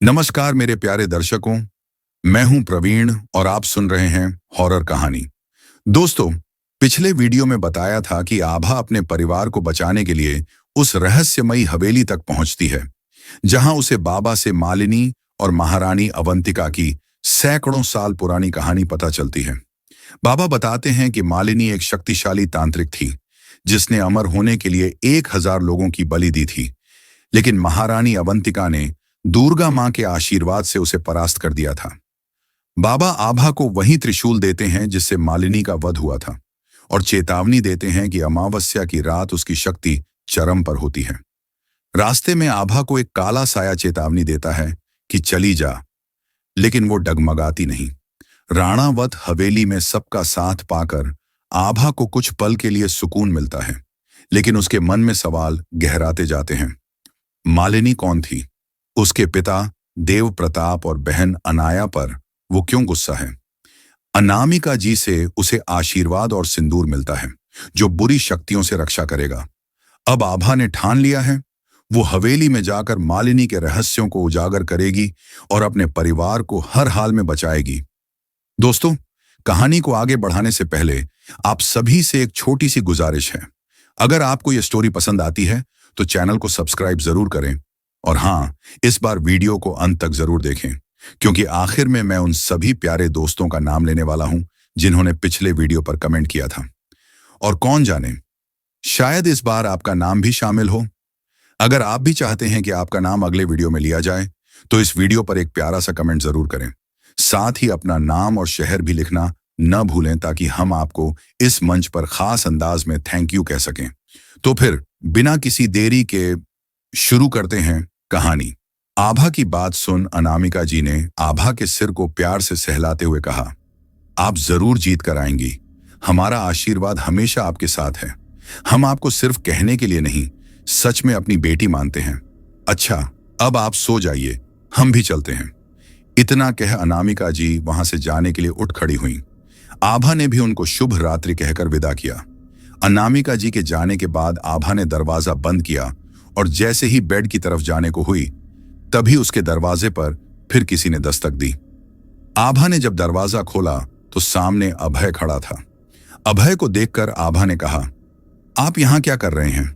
नमस्कार मेरे प्यारे दर्शकों। मैं हूं प्रवीण और आप सुन रहे हैं हॉरर कहानी। दोस्तों, पिछले वीडियो में बताया था कि आभा अपने परिवार को बचाने के लिए उस रहस्यमयी हवेली तक पहुंचती है जहां उसे बाबा से मालिनी और महारानी अवंतिका की सैकड़ों साल पुरानी कहानी पता चलती है। बाबा बताते हैं कि मालिनी एक शक्तिशाली तांत्रिक थी जिसने अमर होने के लिए 1000 लोगों की बलि दी थी, लेकिन महारानी अवंतिका ने दुर्गा मां के आशीर्वाद से उसे परास्त कर दिया था। बाबा आभा को वही त्रिशूल देते हैं जिससे मालिनी का वध हुआ था और चेतावनी देते हैं कि अमावस्या की रात उसकी शक्ति चरम पर होती है। रास्ते में आभा को एक काला साया चेतावनी देता है कि चली जा, लेकिन वो डगमगाती नहीं। राणावत हवेली में सबका साथ पाकर आभा को कुछ पल के लिए सुकून मिलता है, लेकिन उसके मन में सवाल गहराते जाते हैं। मालिनी कौन थी? उसके पिता देव प्रताप और बहन अनाया पर वो क्यों गुस्सा है? अनामिका जी से उसे आशीर्वाद और सिंदूर मिलता है जो बुरी शक्तियों से रक्षा करेगा। अब आभा ने ठान लिया है, वो हवेली में जाकर मालिनी के रहस्यों को उजागर करेगी और अपने परिवार को हर हाल में बचाएगी। दोस्तों, कहानी को आगे बढ़ाने से पहले आप सभी से एक छोटी सी गुजारिश है। अगर आपको यह स्टोरी पसंद आती है तो चैनल को सब्सक्राइब जरूर करें और हाँ, इस बार वीडियो को अंत तक जरूर देखें, क्योंकि आखिर में मैं उन सभी प्यारे दोस्तों का नाम लेने वाला हूं जिन्होंने पिछले वीडियो पर कमेंट किया था। और कौन जाने, शायद इस बार आपका नाम भी शामिल हो। अगर आप भी चाहते हैं कि आपका नाम अगले वीडियो में लिया जाए तो इस वीडियो पर एक प्यारा सा कमेंट जरूर करें। साथ ही अपना नाम और शहर भी लिखना न भूलें ताकि हम आपको इस मंच पर खास अंदाज में थैंक यू कह सकें। तो फिर बिना किसी देरी के शुरू करते हैं कहानी। आभा की बात सुन अनामिका जी ने आभा के सिर को प्यार से सहलाते हुए कहा, आप जरूर जीत कर आएंगी। हमारा आशीर्वाद हमेशा आपके साथ है। हम आपको सिर्फ कहने के लिए नहीं, सच में अपनी बेटी मानते हैं। अच्छा, अब आप सो जाइए, हम भी चलते हैं। इतना कह अनामिका जी वहां से जाने के लिए उठ खड़ी हुई। आभा ने भी उनको शुभ रात्रि कहकर विदा किया। अनामिका जी के जाने के बाद आभा ने दरवाजा बंद किया और जैसे ही बेड की तरफ जाने को हुई तभी उसके दरवाजे पर फिर किसी ने दस्तक दी। आभा ने जब दरवाजा खोला तो सामने अभय खड़ा था। अभय को देखकर आभा ने कहा, आप यहां क्या कर रहे हैं?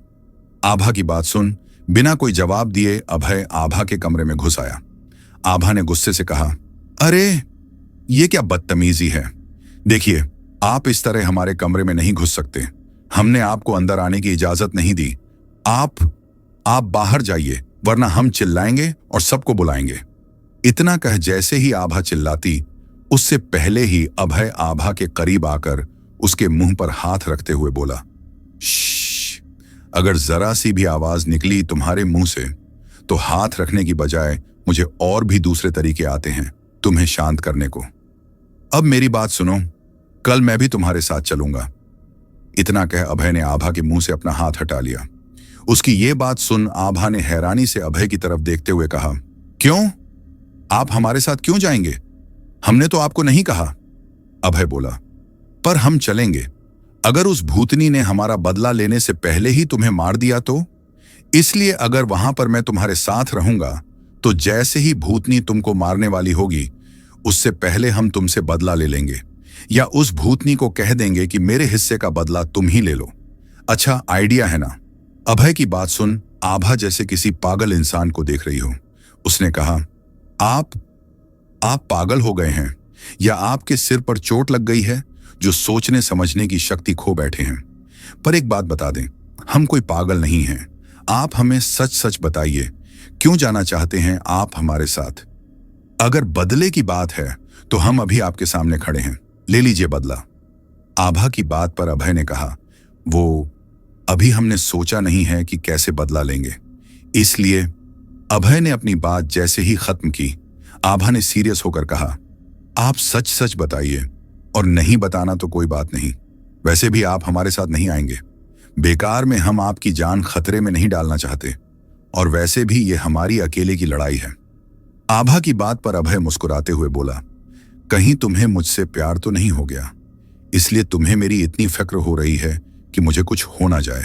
आभा की बात सुन बिना कोई जवाब दिए अभय आभा के कमरे में घुस आया। आभा ने गुस्से से कहा, अरे ये क्या बदतमीजी है? देखिए, आप इस तरह हमारे कमरे में नहीं घुस सकते। हमने आपको अंदर आने की इजाजत नहीं दी। आप बाहर जाइए, वरना हम चिल्लाएंगे और सबको बुलाएंगे। इतना कह जैसे ही आभा चिल्लाती, उससे पहले ही अभय आभा के करीब आकर उसके मुंह पर हाथ रखते हुए बोला, श्श, अगर जरा सी भी आवाज निकली तुम्हारे मुंह से तो हाथ रखने की बजाय मुझे और भी दूसरे तरीके आते हैं तुम्हें शांत करने को। अब मेरी बात सुनो, कल मैं भी तुम्हारे साथ चलूंगा। इतना कह अभय ने आभा के मुंह से अपना हाथ हटा लिया। उसकी ये बात सुन आभा ने हैरानी से अभय की तरफ देखते हुए कहा, क्यों? आप हमारे साथ क्यों जाएंगे? हमने तो आपको नहीं कहा। अभय बोला, पर हम चलेंगे। अगर उस भूतनी ने हमारा बदला लेने से पहले ही तुम्हें मार दिया तो? इसलिए अगर वहां पर मैं तुम्हारे साथ रहूंगा तो जैसे ही भूतनी तुमको मारने वाली होगी उससे पहले हम तुमसे बदला ले लेंगे, या उस भूतनी को कह देंगे कि मेरे हिस्से का बदला तुम ही ले लो। अच्छा आइडिया है ना? अभय की बात सुन आभा जैसे किसी पागल इंसान को देख रही हो। उसने कहा, आप पागल हो गए हैं या आपके सिर पर चोट लग गई है जो सोचने समझने की शक्ति खो बैठे हैं? पर एक बात बता दें, हम कोई पागल नहीं हैं। आप हमें सच सच बताइए, क्यों जाना चाहते हैं आप हमारे साथ? अगर बदले की बात है तो हम अभी आपके सामने खड़े हैं, ले लीजिए बदला। आभा की बात पर अभय ने कहा, वो अभी हमने सोचा नहीं है कि कैसे बदला लेंगे। इसलिए अभय ने अपनी बात जैसे ही खत्म की, आभा ने सीरियस होकर कहा, आप सच सच बताइए, और नहीं बताना तो कोई बात नहीं। वैसे भी आप हमारे साथ नहीं आएंगे। बेकार में हम आपकी जान खतरे में नहीं डालना चाहते, और वैसे भी ये हमारी अकेले की लड़ाई है। आभा की बात पर अभय मुस्कुराते हुए बोला, कहीं तुम्हें मुझसे प्यार तो नहीं हो गया, इसलिए तुम्हें मेरी इतनी फिक्र हो रही है कि मुझे कुछ हो ना जाए।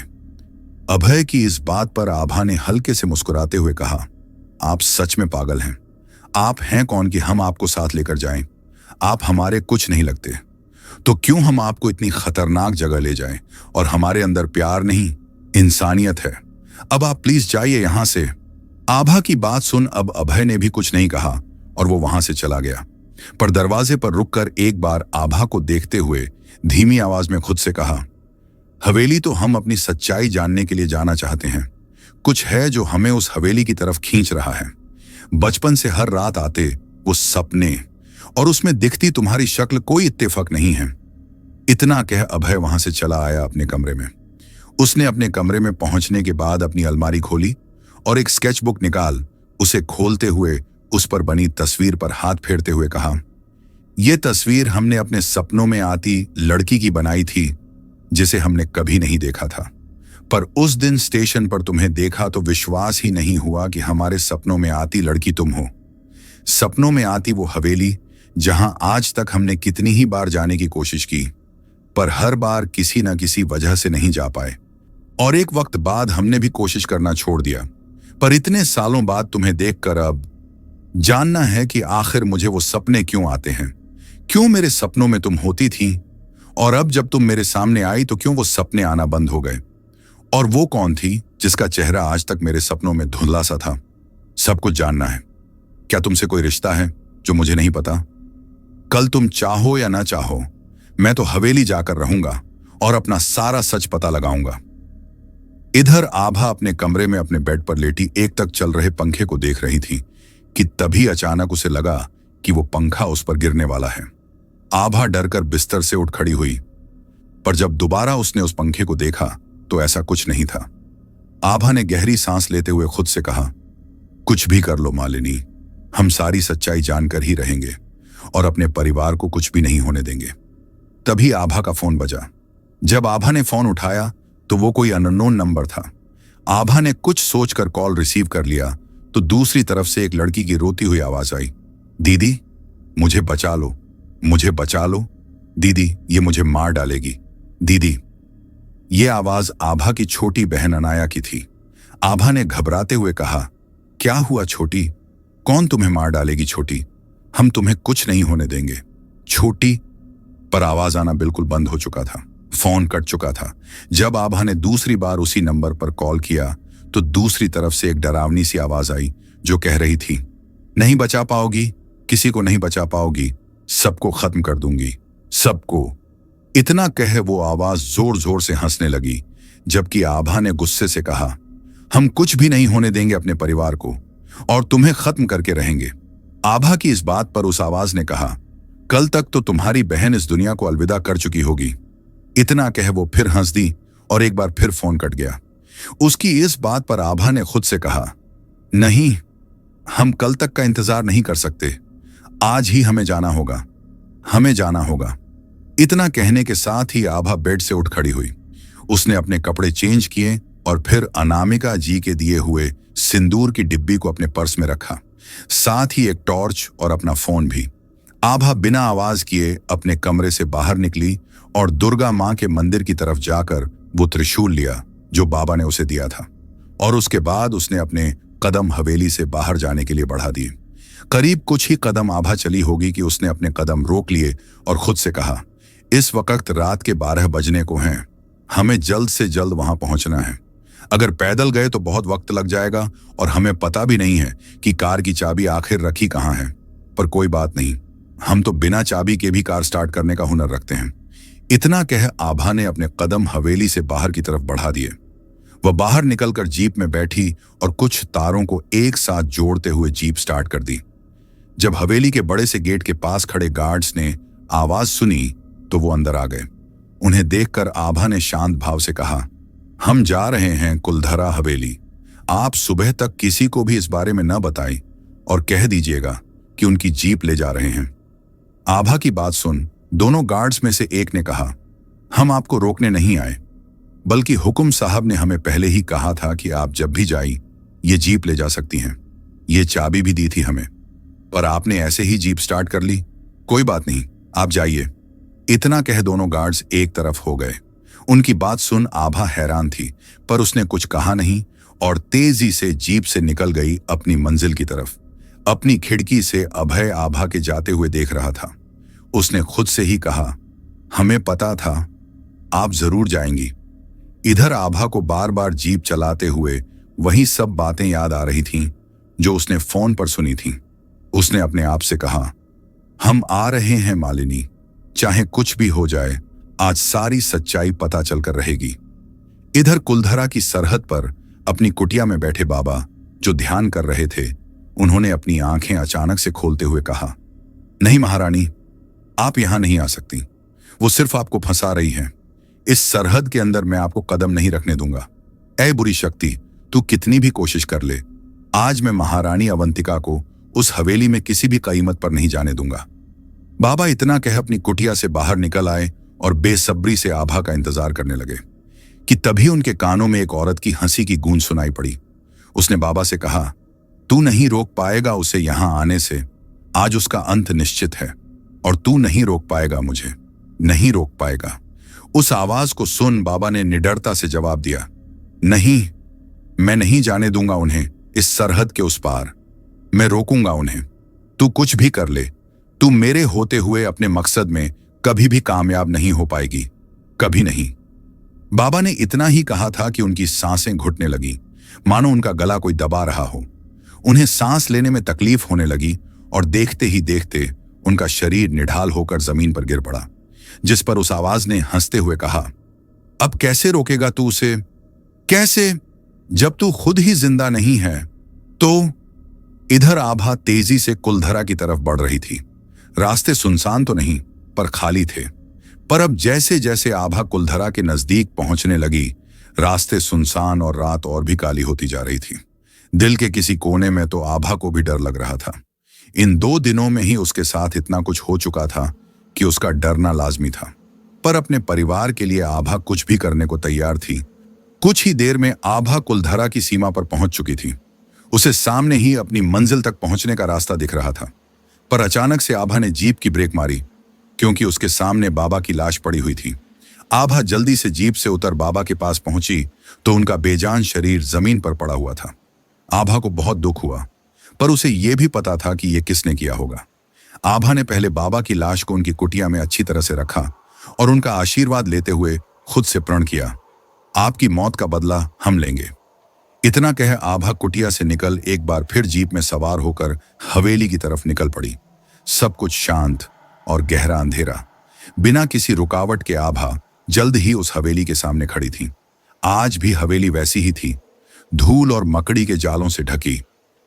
अभय की इस बात पर आभा ने हल्के से मुस्कुराते हुए कहा, आप सच में पागल हैं। आप हैं कौन कि हम आपको साथ लेकर जाएं? आप हमारे कुछ नहीं लगते। तो क्यों हम आपको इतनी खतरनाक जगह ले जाएं? और हमारे अंदर प्यार नहीं, इंसानियत है। अब आप प्लीज जाइए यहां से। आभा की बात सुन अब अभय ने भी कुछ नहीं कहा और वो वहां से चला गया। पर दरवाजे पर रुककर एक बार आभा को देखते हुए धीमी आवाज में खुद से कहा, हवेली तो हम अपनी सच्चाई जानने के लिए जाना चाहते हैं। कुछ है जो हमें उस हवेली की तरफ खींच रहा है। बचपन से हर रात आते वो सपने और उसमें दिखती तुम्हारी शक्ल कोई इत्तेफाक नहीं है। इतना कह अभय वहां से चला आया अपने कमरे में। उसने अपने कमरे में पहुंचने के बाद अपनी अलमारी खोली और एक स्केच बुक निकाल उसे खोलते हुए उस पर बनी तस्वीर पर हाथ फेरते हुए कहा, यह तस्वीर हमने अपने सपनों में आती लड़की की बनाई थी जिसे हमने कभी नहीं देखा था। पर उस दिन स्टेशन पर तुम्हें देखा तो विश्वास ही नहीं हुआ कि हमारे सपनों में आती लड़की तुम हो। सपनों में आती वो हवेली जहां आज तक हमने कितनी ही बार जाने की कोशिश की, पर हर बार किसी न किसी वजह से नहीं जा पाए। और एक वक्त बाद हमने भी कोशिश करना छोड़ दिया। पर इतने सालों बाद तुम्हें देखकर अब जानना है कि आखिर मुझे वो सपने क्यों आते हैं, क्यों मेरे सपनों में तुम होती थी, और अब जब तुम मेरे सामने आई तो क्यों वो सपने आना बंद हो गए। और वो कौन थी जिसका चेहरा आज तक मेरे सपनों में धुंधला सा था। सब कुछ जानना है। क्या तुमसे कोई रिश्ता है जो मुझे नहीं पता? कल तुम चाहो या ना चाहो, मैं तो हवेली जाकर रहूंगा और अपना सारा सच पता लगाऊंगा। इधर आभा अपने कमरे में अपने बेड पर लेटी एक तक चल रहे पंखे को देख रही थी कि तभी अचानक उसे लगा कि वो पंखा उस पर गिरने वाला है। आभा डरकर बिस्तर से उठ खड़ी हुई, पर जब दोबारा उसने उस पंखे को देखा तो ऐसा कुछ नहीं था। आभा ने गहरी सांस लेते हुए खुद से कहा, कुछ भी कर लो मालिनी, हम सारी सच्चाई जानकर ही रहेंगे और अपने परिवार को कुछ भी नहीं होने देंगे। तभी आभा का फोन बजा। जब आभा ने फोन उठाया तो वो कोई अननोन नंबर था। आभा ने कुछ सोचकर कॉल रिसीव कर लिया तो दूसरी तरफ से एक लड़की की रोती हुई आवाज आई, दीदी मुझे बचा लो, मुझे बचा लो, दीदी ये मुझे मार डालेगी, दीदी। ये आवाज आभा की छोटी बहन अनाया की थी। आभा ने घबराते हुए कहा, क्या हुआ छोटी, कौन तुम्हें मार डालेगी छोटी, हम तुम्हें कुछ नहीं होने देंगे छोटी। पर आवाज आना बिल्कुल बंद हो चुका था, फोन कट चुका था। जब आभा ने दूसरी बार उसी नंबर पर कॉल किया तो दूसरी तरफ से एक डरावनी सी आवाज आई जो कह रही थी, नहीं बचा पाओगी, किसी को नहीं बचा पाओगी, सबको खत्म कर दूंगी, सबको। इतना कह वो आवाज जोर जोर से हंसने लगी, जबकि आभा ने गुस्से से कहा, हम कुछ भी नहीं होने देंगे अपने परिवार को और तुम्हें खत्म करके रहेंगे। आभा की इस बात पर उस आवाज ने कहा, कल तक तो तुम्हारी बहन इस दुनिया को अलविदा कर चुकी होगी। इतना कह वो फिर हंस दी और एक बार फिर फोन कट गया। उसकी इस बात पर आभा ने खुद से कहा, नहीं, हम कल तक का इंतजार नहीं कर सकते, आज ही हमें जाना होगा, हमें जाना होगा। इतना कहने के साथ ही आभा बेड से उठ खड़ी हुई। उसने अपने कपड़े चेंज किए और फिर अनामिका जी के दिए हुए सिंदूर की डिब्बी को अपने पर्स में रखा, साथ ही एक टॉर्च और अपना फोन भी। आभा बिना आवाज किए अपने कमरे से बाहर निकली और दुर्गा मां के मंदिर की तरफ जाकर वो त्रिशूल लिया जो बाबा ने उसे दिया था, और उसके बाद उसने अपने कदम हवेली से बाहर जाने के लिए बढ़ा दिए। करीब कुछ ही कदम आभा चली होगी कि उसने अपने कदम रोक लिए और खुद से कहा, इस वक्त रात के 12 बजने को हैं, हमें जल्द से जल्द वहां पहुंचना है। अगर पैदल गए तो बहुत वक्त लग जाएगा और हमें पता भी नहीं है कि कार की चाबी आखिर रखी कहां है। पर कोई बात नहीं, हम तो बिना चाबी के भी कार स्टार्ट करने का हुनर रखते हैं। इतना कह आभा ने अपने कदम हवेली से बाहर की तरफ बढ़ा दिए। वह बाहर निकलकर जीप में बैठी और कुछ तारों को एक साथ जोड़ते हुए जीप स्टार्ट कर दी। जब हवेली के बड़े से गेट के पास खड़े गार्ड्स ने आवाज सुनी तो वो अंदर आ गए। उन्हें देखकर आभा ने शांत भाव से कहा, हम जा रहे हैं कुलधरा हवेली, आप सुबह तक किसी को भी इस बारे में न बताएं और कह दीजिएगा कि उनकी जीप ले जा रहे हैं। आभा की बात सुन दोनों गार्ड्स में से एक ने कहा, हम आपको रोकने नहीं आए, बल्कि हुकुम साहब ने हमें पहले ही कहा था कि आप जब भी जाएं ये जीप ले जा सकती हैं। ये चाबी भी दी थी हमें, पर आपने ऐसे ही जीप स्टार्ट कर ली। कोई बात नहीं, आप जाइए। इतना कह दोनों गार्ड्स एक तरफ हो गए। उनकी बात सुन आभा हैरान थी, पर उसने कुछ कहा नहीं और तेजी से जीप से निकल गई अपनी मंजिल की तरफ। अपनी खिड़की से अभय आभा के जाते हुए देख रहा था। उसने खुद से ही कहा, हमें पता था आप जरूर जाएंगी। इधर आभा को बार बार जीप चलाते हुए वही सब बातें याद आ रही थीं जो उसने फोन पर सुनी थीं। उसने अपने आप से कहा, हम आ रहे हैं मालिनी, चाहे कुछ भी हो जाए, आज सारी सच्चाई पता चलकर रहेगी। इधर कुलधरा की सरहद पर अपनी कुटिया में बैठे बाबा जो ध्यान कर रहे थे, उन्होंने अपनी आंखें अचानक से खोलते हुए कहा, नहीं महारानी, आप यहां नहीं आ सकती। वो सिर्फ आपको फंसा रही हैं। इस सरहद के अंदर मैं आपको कदम नहीं रखने दूंगा। ऐ बुरी शक्ति, तू कितनी भी कोशिश कर ले, आज मैं महारानी अवंतिका को उस हवेली में किसी भी कीमत पर नहीं जाने दूंगा। बाबा इतना कह अपनी कुटिया से बाहर निकल आए और बेसब्री से आभा का इंतजार करने लगे कि तभी उनके कानों में एक औरत की हंसी की गूंज सुनाई पड़ी। उसने बाबा से कहा, तू नहीं रोक पाएगा उसे यहां आने से, आज उसका अंत निश्चित है और तू नहीं रोक पाएगा मुझे, नहीं रोक पाएगा। उस आवाज को सुन बाबा ने निडरता से जवाब दिया, नहीं, मैं नहीं जाने दूंगा उन्हें इस सरहद के उस पार। मैं रोकूंगा उन्हें। तू कुछ भी कर ले, तू मेरे होते हुए अपने मकसद में कभी भी कामयाब नहीं हो पाएगी, कभी नहीं। बाबा ने इतना ही कहा था कि उनकी सांसें घुटने लगी, मानो उनका गला कोई दबा रहा हो। उन्हें सांस लेने में तकलीफ होने लगी और देखते ही देखते उनका शरीर निढाल होकर जमीन पर गिर पड़ा, जिस पर उस आवाज ने हंसते हुए कहा, अब कैसे रोकेगा तू उसे? कैसे, जब तू खुद ही जिंदा नहीं है तो? इधर आभा तेजी से कुलधरा की तरफ बढ़ रही थी। रास्ते सुनसान तो नहीं पर खाली थे, पर अब जैसे जैसे आभा कुलधरा के नजदीक पहुंचने लगी, रास्ते सुनसान और रात और भी काली होती जा रही थी। दिल के किसी कोने में तो आभा को भी डर लग रहा था। इन 2 दिनों में ही उसके साथ इतना कुछ हो चुका था कि उसका डरना लाजमी था, पर अपने परिवार के लिए आभा कुछ भी करने को तैयार थी। कुछ ही देर में आभा कुलधरा की सीमा पर पहुंच चुकी थी। उसे सामने ही अपनी मंजिल तक पहुंचने का रास्ता दिख रहा था, पर अचानक से आभा ने जीप की ब्रेक मारी, क्योंकि उसके सामने बाबा की लाश पड़ी हुई थी। आभा जल्दी से जीप से उतर बाबा के पास पहुंची तो उनका बेजान शरीर जमीन पर पड़ा हुआ था। आभा को बहुत दुख हुआ, पर उसे यह भी पता था कि यह किसने किया होगा। आभा ने पहले बाबा की लाश को उनकी कुटिया में अच्छी तरह से रखा और उनका आशीर्वाद लेते हुए खुद से प्रण किया, आपकी मौत का बदला हम लेंगे। इतना कह आभा कुटिया से निकल एक बार फिर जीप में सवार होकर हवेली की तरफ निकल पड़ी। सब कुछ शांत और गहरा अंधेरा। बिना किसी रुकावट के आभा जल्द ही उस हवेली के सामने खड़ी थी। आज भी हवेली वैसी ही थी, धूल और मकड़ी के जालों से ढकी,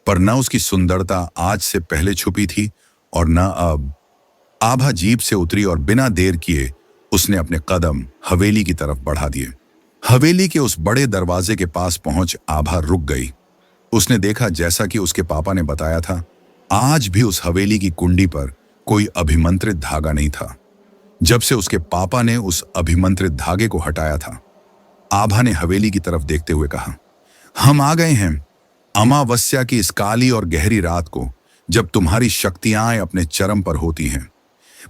पर न उसकी सुंदरता आज से पहले छुपी थी और न अब। आभा जीप से उतरी और बिना देर किए उसने अपने कदम हवेली की तरफ बढ़ा दिए। हवेली के उस बड़े दरवाजे के पास पहुंच आभा रुक गई। उसने देखा, जैसा कि उसके पापा ने बताया था, आज भी उस हवेली की कुंडी पर कोई अभिमंत्रित धागा नहीं था। जब से उसके पापा ने उस अभिमंत्रित धागे को हटाया था, आभा ने हवेली की तरफ देखते हुए कहा, हम आ गए हैं अमावस्या की इस काली और गहरी रात को, जब तुम्हारी शक्तियां अपने चरम पर होती हैं।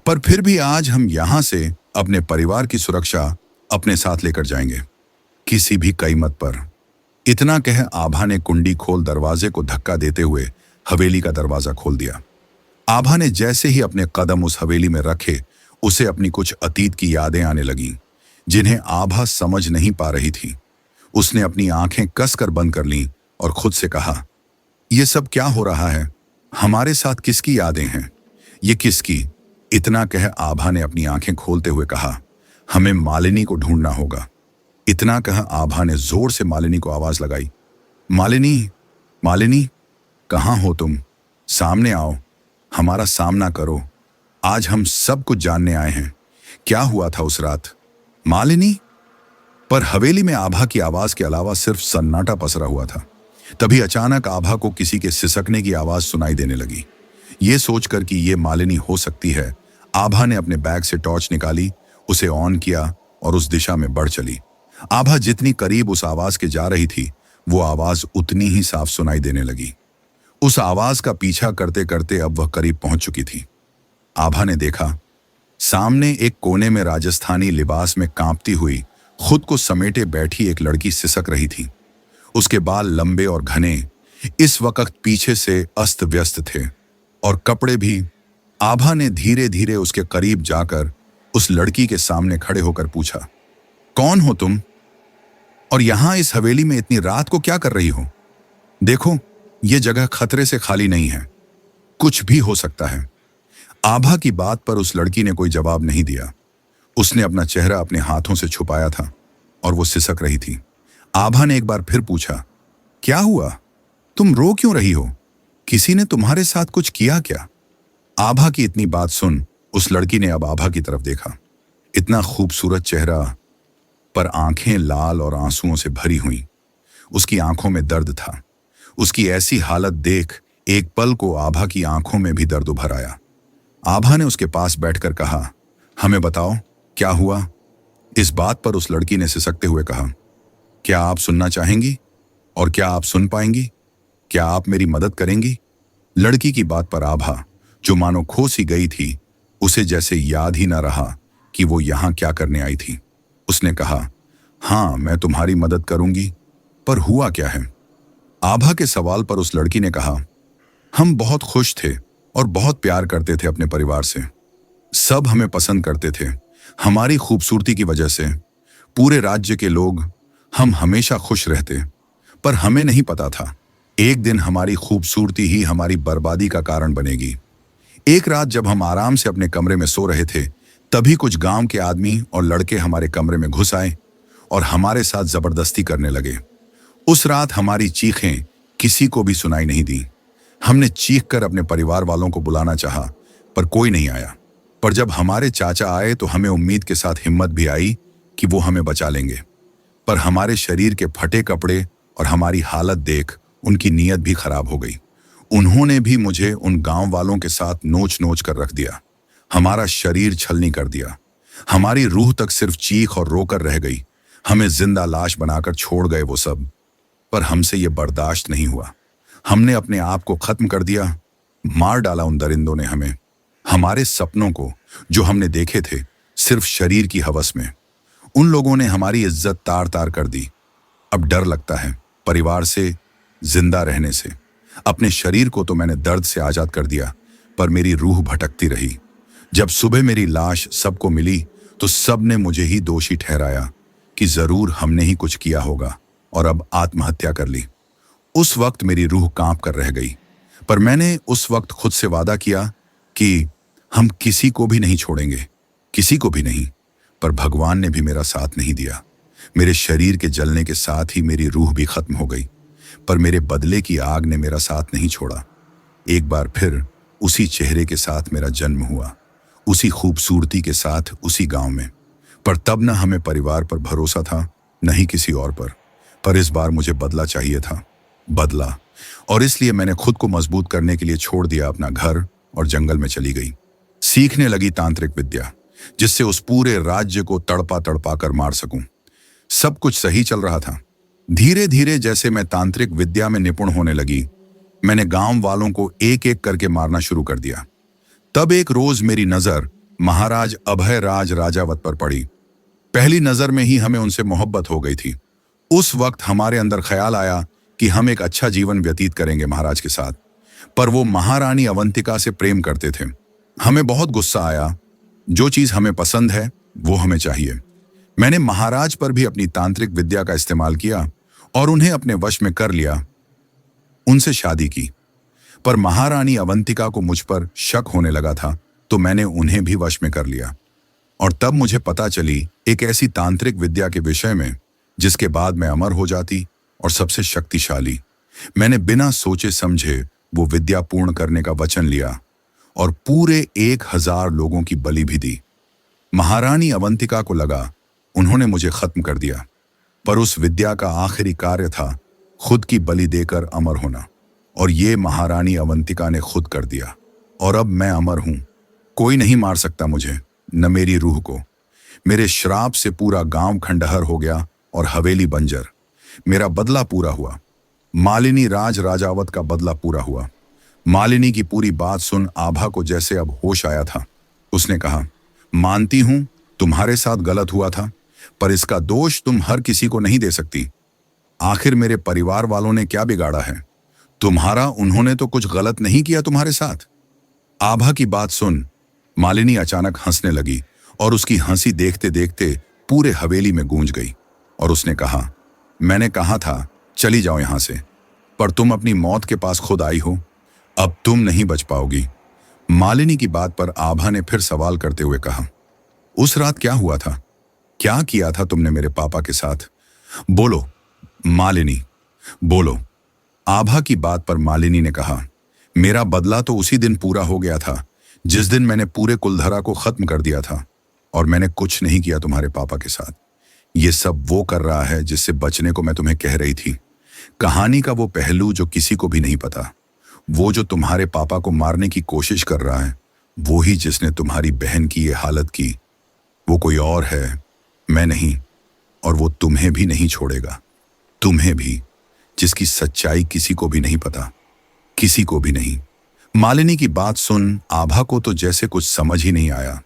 पर फिर भी आज हम यहां से अपने परिवार की सुरक्षा अपने साथ लेकर जाएंगे, किसी भी कीमत पर। इतना कह आभा ने कुंडी खोल दरवाजे को धक्का देते हुए हवेली का दरवाजा खोल दिया। आभा ने जैसे ही अपने कदम उस हवेली में रखे, उसे अपनी कुछ अतीत की यादें आने लगीं, जिन्हें आभा समझ नहीं पा रही थी। उसने अपनी आंखें कसकर बंद कर लीं और खुद से कहा, यह सब क्या हो रहा है? हमारे साथ किसकी यादें हैं? ये किसकी? इतना कह आभा ने अपनी आंखें खोलते हुए कहा, हमें मालिनी को ढूंढना होगा। इतना कह आभा ने जोर से मालिनी को आवाज लगाई, मालिनी, मालिनी, कहाँ हो तुम? सामने आओ, हमारा सामना करो। आज हम सब कुछ जानने आए हैं। क्या हुआ था उस रात? मालिनी? पर हवेली में आभा की आवाज के अलावा सिर्फ सन्नाटा पसरा हुआ था। तभी अचानक आभा को किसी के सिसकने की आवाज सुनाई देने लगी। ये सोचकर कि ये मालिनी हो सकती है, आभा ने अपने बैग से टॉर्च निकाली, उसे ऑन किया और उस दिशा में बढ़ चली। आभा जितनी करीब उस आवाज के जा रही थी, वो आवाज उतनी ही साफ सुनाई देने लगी। उस आवाज का पीछा करते करते अब वह करीब पहुंच चुकी थी। आभा ने देखा, सामने एक कोने में राजस्थानी लिबास में कांपती हुई, खुद को समेटे बैठी एक लड़की सिसक रही थी। उसके बाल लंबे और घने, इस वक्त पीछे से अस्त व्यस्त थे और कपड़े भी। आभा ने धीरे धीरे उसके करीब जाकर उस लड़की के सामने खड़े होकर पूछा, कौन हो तुम और यहां इस हवेली में इतनी रात को क्या कर रही हो? देखो, यह जगह खतरे से खाली नहीं है, कुछ भी हो सकता है। आभा की बात पर उस लड़की ने कोई जवाब नहीं दिया। उसने अपना चेहरा अपने हाथों से छुपाया था और वो सिसक रही थी। आभा ने एक बार फिर पूछा, क्या हुआ? तुम रो क्यों रही हो? किसी ने तुम्हारे साथ कुछ किया क्या? आभा की इतनी बात सुन उस लड़की ने अब आभा की तरफ देखा। इतना खूबसूरत चेहरा पर आंखें लाल और आंसुओं से भरी हुई। उसकी आंखों में दर्द था। उसकी ऐसी हालत देख एक पल को आभा की आंखों में भी दर्द उभर आया। आभा ने उसके पास बैठकर कहा, हमें बताओ क्या हुआ? इस बात पर उस लड़की ने सिसकते हुए कहा, क्या आप सुनना चाहेंगी? और क्या आप सुन पाएंगी? क्या आप मेरी मदद करेंगी? लड़की की बात पर आभा, जो मानो खो सी गई थी, उसे जैसे याद ही न रहा कि वो यहां क्या करने आई थी। उसने कहा, हाँ, मैं तुम्हारी मदद करूंगी, पर हुआ क्या है? आभा के सवाल पर उस लड़की ने कहा, हम बहुत खुश थे और बहुत प्यार करते थे अपने परिवार से। सब हमें पसंद करते थे हमारी खूबसूरती की वजह से। पूरे राज्य के लोग, हम हमेशा खुश रहते, पर हमें नहीं पता था एक दिन हमारी खूबसूरती ही हमारी बर्बादी का कारण बनेगी। एक रात जब हम आराम से अपने कमरे में सो रहे थे, तभी कुछ गांव के आदमी और लड़के हमारे कमरे में घुस आए और हमारे साथ जबरदस्ती करने लगे। उस रात हमारी चीखें किसी को भी सुनाई नहीं दी। हमने चीख कर अपने परिवार वालों को बुलाना चाहा, पर कोई नहीं आया। पर जब हमारे चाचा आए तो हमें उम्मीद के साथ हिम्मत भी आई कि वो हमें बचा लेंगे। पर हमारे शरीर के फटे कपड़े और हमारी हालत देख उनकी नीयत भी खराब हो गई। उन्होंने भी मुझे उन गांव वालों के साथ नोच नोच कर रख दिया। हमारा शरीर छलनी कर दिया। हमारी रूह तक सिर्फ चीख और रोकर रह गई। हमें जिंदा लाश बनाकर छोड़ गए वो सब। पर हमसे ये बर्दाश्त नहीं हुआ। हमने अपने आप को खत्म कर दिया। मार डाला उन दरिंदों ने हमें। हमारे सपनों को जो हमने देखे थे सिर्फ शरीर की हवस में, उन लोगों ने हमारी इज्जत तार तार कर दी। अब डर लगता है परिवार से, जिंदा रहने से। अपने शरीर को तो मैंने दर्द से आजाद कर दिया, पर मेरी रूह भटकती रही। जब सुबह मेरी लाश सबको मिली तो सब ने मुझे ही दोषी ठहराया कि जरूर हमने ही कुछ किया होगा और अब आत्महत्या कर ली। उस वक्त मेरी रूह कांप कर रह गई, पर मैंने उस वक्त खुद से वादा किया कि हम किसी को भी नहीं छोड़ेंगे, किसी को भी नहीं। पर भगवान ने भी मेरा साथ नहीं दिया। मेरे शरीर के जलने के साथ ही मेरी रूह भी खत्म हो गई, पर मेरे बदले की आग ने मेरा साथ नहीं छोड़ा। एक बार फिर उसी चेहरे के साथ मेरा जन्म हुआ, उसी खूबसूरती के साथ उसी गांव में। पर तब न हमें परिवार पर भरोसा था, न ही किसी और पर। पर इस बार मुझे बदला चाहिए था, बदला। और इसलिए मैंने खुद को मजबूत करने के लिए छोड़ दिया अपना घर और जंगल में चली गई। सीखने लगी तांत्रिक विद्या, जिससे उस पूरे राज्य को तड़पा तड़पा कर मार सकूं। सब कुछ सही चल रहा था। धीरे धीरे जैसे मैं तांत्रिक विद्या में निपुण होने लगी, मैंने गांव वालों को एक एक करके मारना शुरू कर दिया। तब एक रोज मेरी नजर महाराज अभय राज राजावत पर पड़ी। पहली नजर में ही हमें उनसे मोहब्बत हो गई थी। उस वक्त हमारे अंदर ख्याल आया कि हम एक अच्छा जीवन व्यतीत करेंगे महाराज के साथ। पर वो महारानी अवंतिका से प्रेम करते थे। हमें बहुत गुस्सा आया। जो चीज हमें पसंद है वो हमें चाहिए। मैंने महाराज पर भी अपनी तांत्रिक विद्या का इस्तेमाल किया और उन्हें अपने वश में कर लिया। उनसे शादी की। पर महारानी अवंतिका को मुझ पर शक होने लगा था, तो मैंने उन्हें भी वश में कर लिया। और तब मुझे पता चली एक ऐसी तांत्रिक विद्या के विषय में जिसके बाद मैं अमर हो जाती और सबसे शक्तिशाली। मैंने बिना सोचे समझे वो विद्या पूर्ण करने का वचन लिया और पूरे 1000 लोगों की बलि भी दी। महारानी अवंतिका को लगा उन्होंने मुझे खत्म कर दिया, पर उस विद्या का आखिरी कार्य था खुद की बलि देकर अमर होना। और ये महारानी अवंतिका ने खुद कर दिया। और अब मैं अमर हूं। कोई नहीं मार सकता मुझे, न मेरी रूह को। मेरे श्राप से पूरा गांव खंडहर हो गया और हवेली बंजर। मेरा बदला पूरा हुआ। मालिनी राज राजावत का बदला पूरा हुआ। मालिनी की पूरी बात सुन आभा को जैसे अब होश आया था। उसने कहा, मानती हूं तुम्हारे साथ गलत हुआ था, पर इसका दोष तुम हर किसी को नहीं दे सकती। आखिर मेरे परिवार वालों ने क्या बिगाड़ा है? तुम्हारा उन्होंने तो कुछ गलत नहीं किया तुम्हारे साथ। आभा की बात सुन मालिनी अचानक हंसने लगी और उसकी हंसी देखते देखते पूरे हवेली में गूंज गई। और उसने कहा, मैंने कहा था चली जाओ यहां से, पर तुम अपनी मौत के पास खुद आई हो। अब तुम नहीं बच पाओगी। मालिनी की बात पर आभा ने फिर सवाल करते हुए कहा, उस रात क्या हुआ था? क्या किया था तुमने मेरे पापा के साथ? बोलो मालिनी, बोलो। आभा की बात पर मालिनी ने कहा, मेरा बदला तो उसी दिन पूरा हो गया था जिस दिन मैंने पूरे कुलधरा को खत्म कर दिया था, और मैंने कुछ नहीं किया तुम्हारे पापा के साथ। ये सब वो कर रहा है जिससे बचने को मैं तुम्हें कह रही थी। कहानी का वो पहलू जो किसी को भी नहीं पता, वो जो तुम्हारे पापा को मारने की कोशिश कर रहा है, वो ही जिसने तुम्हारी बहन की ये हालत की। वो कोई और है, मैं नहीं, और वो तुम्हें भी नहीं छोड़ेगा। तुम्हें भी, जिसकी सच्चाई किसी को भी नहीं पता, किसी को भी नहीं। मालिनी की बात सुन आभा को तो जैसे कुछ समझ ही नहीं आया।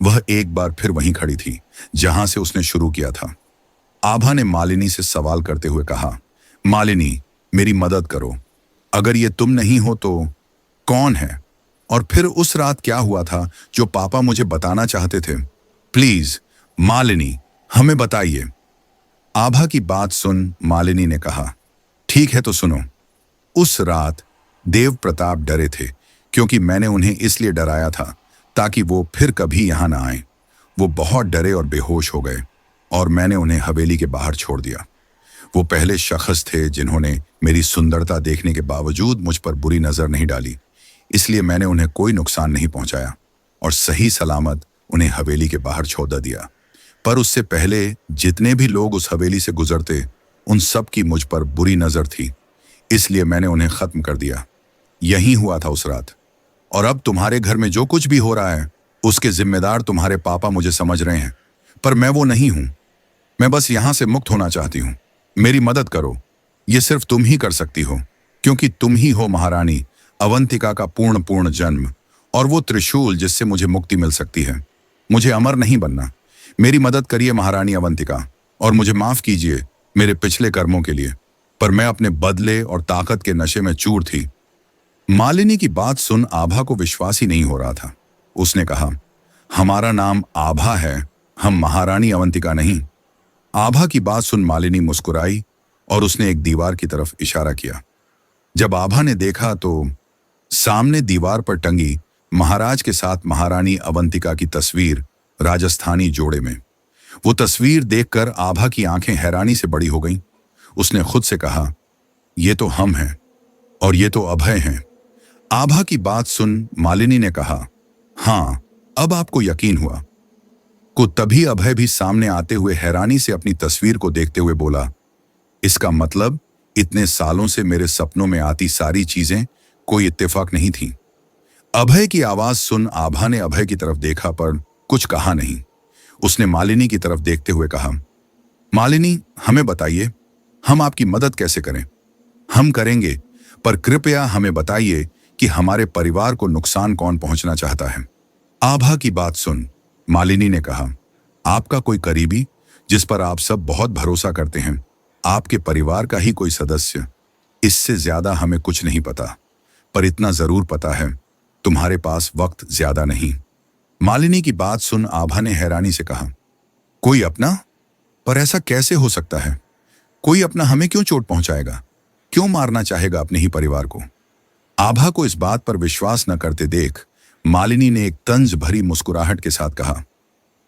वह एक बार फिर वहीं खड़ी थी जहां से उसने शुरू किया था। आभा ने मालिनी से सवाल करते हुए कहा, मालिनी, मेरी मदद करो। अगर ये तुम नहीं हो तो कौन है? और फिर उस रात क्या हुआ था जो पापा मुझे बताना चाहते थे? प्लीज मालिनी, हमें बताइए। आभा की बात सुन मालिनी ने कहा, ठीक है तो सुनो। उस रात देव प्रताप डरे थे, क्योंकि मैंने उन्हें इसलिए डराया था ताकि वो फिर कभी यहां ना आए। वो बहुत डरे और बेहोश हो गए, और मैंने उन्हें हवेली के बाहर छोड़ दिया। वो पहले शख्स थे जिन्होंने मेरी सुंदरता देखने के बावजूद मुझ पर बुरी नजर नहीं डाली, इसलिए मैंने उन्हें कोई नुकसान नहीं पहुंचाया और सही सलामत उन्हें हवेली के बाहर छोड़ दिया। पर उससे पहले जितने भी लोग उस हवेली से गुजरते, उन सब की मुझ पर बुरी नजर थी, इसलिए मैंने उन्हें खत्म कर दिया। यही हुआ था उस रात। और अब तुम्हारे घर में जो कुछ भी हो रहा है, उसके जिम्मेदार तुम्हारे पापा मुझे समझ रहे हैं, पर मैं वो नहीं हूं। मैं बस यहां से मुक्त होना चाहती हूं। मेरी मदद करो। ये सिर्फ तुम ही कर सकती हो, क्योंकि तुम ही हो महारानी अवंतिका का पूर्ण जन्म, और वो त्रिशूल जिससे मुझे मुक्ति मिल सकती है। मुझे अमर नहीं बनना। मेरी मदद करिए महारानी अवंतिका, और मुझे माफ कीजिए मेरे पिछले कर्मों के लिए, पर मैं अपने बदले और ताकत के नशे में चूर थी। मालिनी की बात सुन आभा को विश्वास ही नहीं हो रहा था। उसने कहा, हमारा नाम आभा है, हम महारानी अवंतिका नहीं। आभा की बात सुन मालिनी मुस्कुराई और उसने एक दीवार की तरफ इशारा किया। जब आभा ने देखा तो सामने दीवार पर टंगी महाराज के साथ महारानी अवंतिका की तस्वीर राजस्थानी जोड़े में। वो तस्वीर देखकर आभा की आंखें हैरानी से बड़ी हो गईं। उसने खुद से कहा, ये तो हम हैं और ये तो अभय हैं। आभा की बात सुन मालिनी ने कहा, हाँ, अब आपको यकीन हुआ। को तभी अभय भी सामने आते हुए हैरानी से अपनी तस्वीर को देखते हुए बोला, इसका मतलब इतने सालों से मेरे सपनों में आती सारी चीजें कोई इत्तेफाक नहीं थी। अभय की आवाज सुन आभा ने अभय की तरफ देखा पर कुछ कहा नहीं। उसने मालिनी की तरफ देखते हुए कहा, मालिनी, हमें बताइए, हम आपकी मदद कैसे करें? हम करेंगे, पर कृपया हमें बताइए कि हमारे परिवार को नुकसान कौन पहुंचना चाहता है। आभा की बात सुन मालिनी ने कहा, आपका कोई करीबी जिस पर आप सब बहुत भरोसा करते हैं, आपके परिवार का ही कोई सदस्य। इससे ज्यादा हमें कुछ नहीं पता, पर इतना जरूर पता है तुम्हारे पास वक्त ज्यादा नहीं। मालिनी की बात सुन आभा ने हैरानी से कहा, कोई अपना? पर ऐसा कैसे हो सकता है? कोई अपना हमें क्यों चोट पहुंचाएगा? क्यों मारना चाहेगा अपने ही परिवार को? आभा को इस बात पर विश्वास न करते देख मालिनी ने एक तंज भरी मुस्कुराहट के साथ कहा,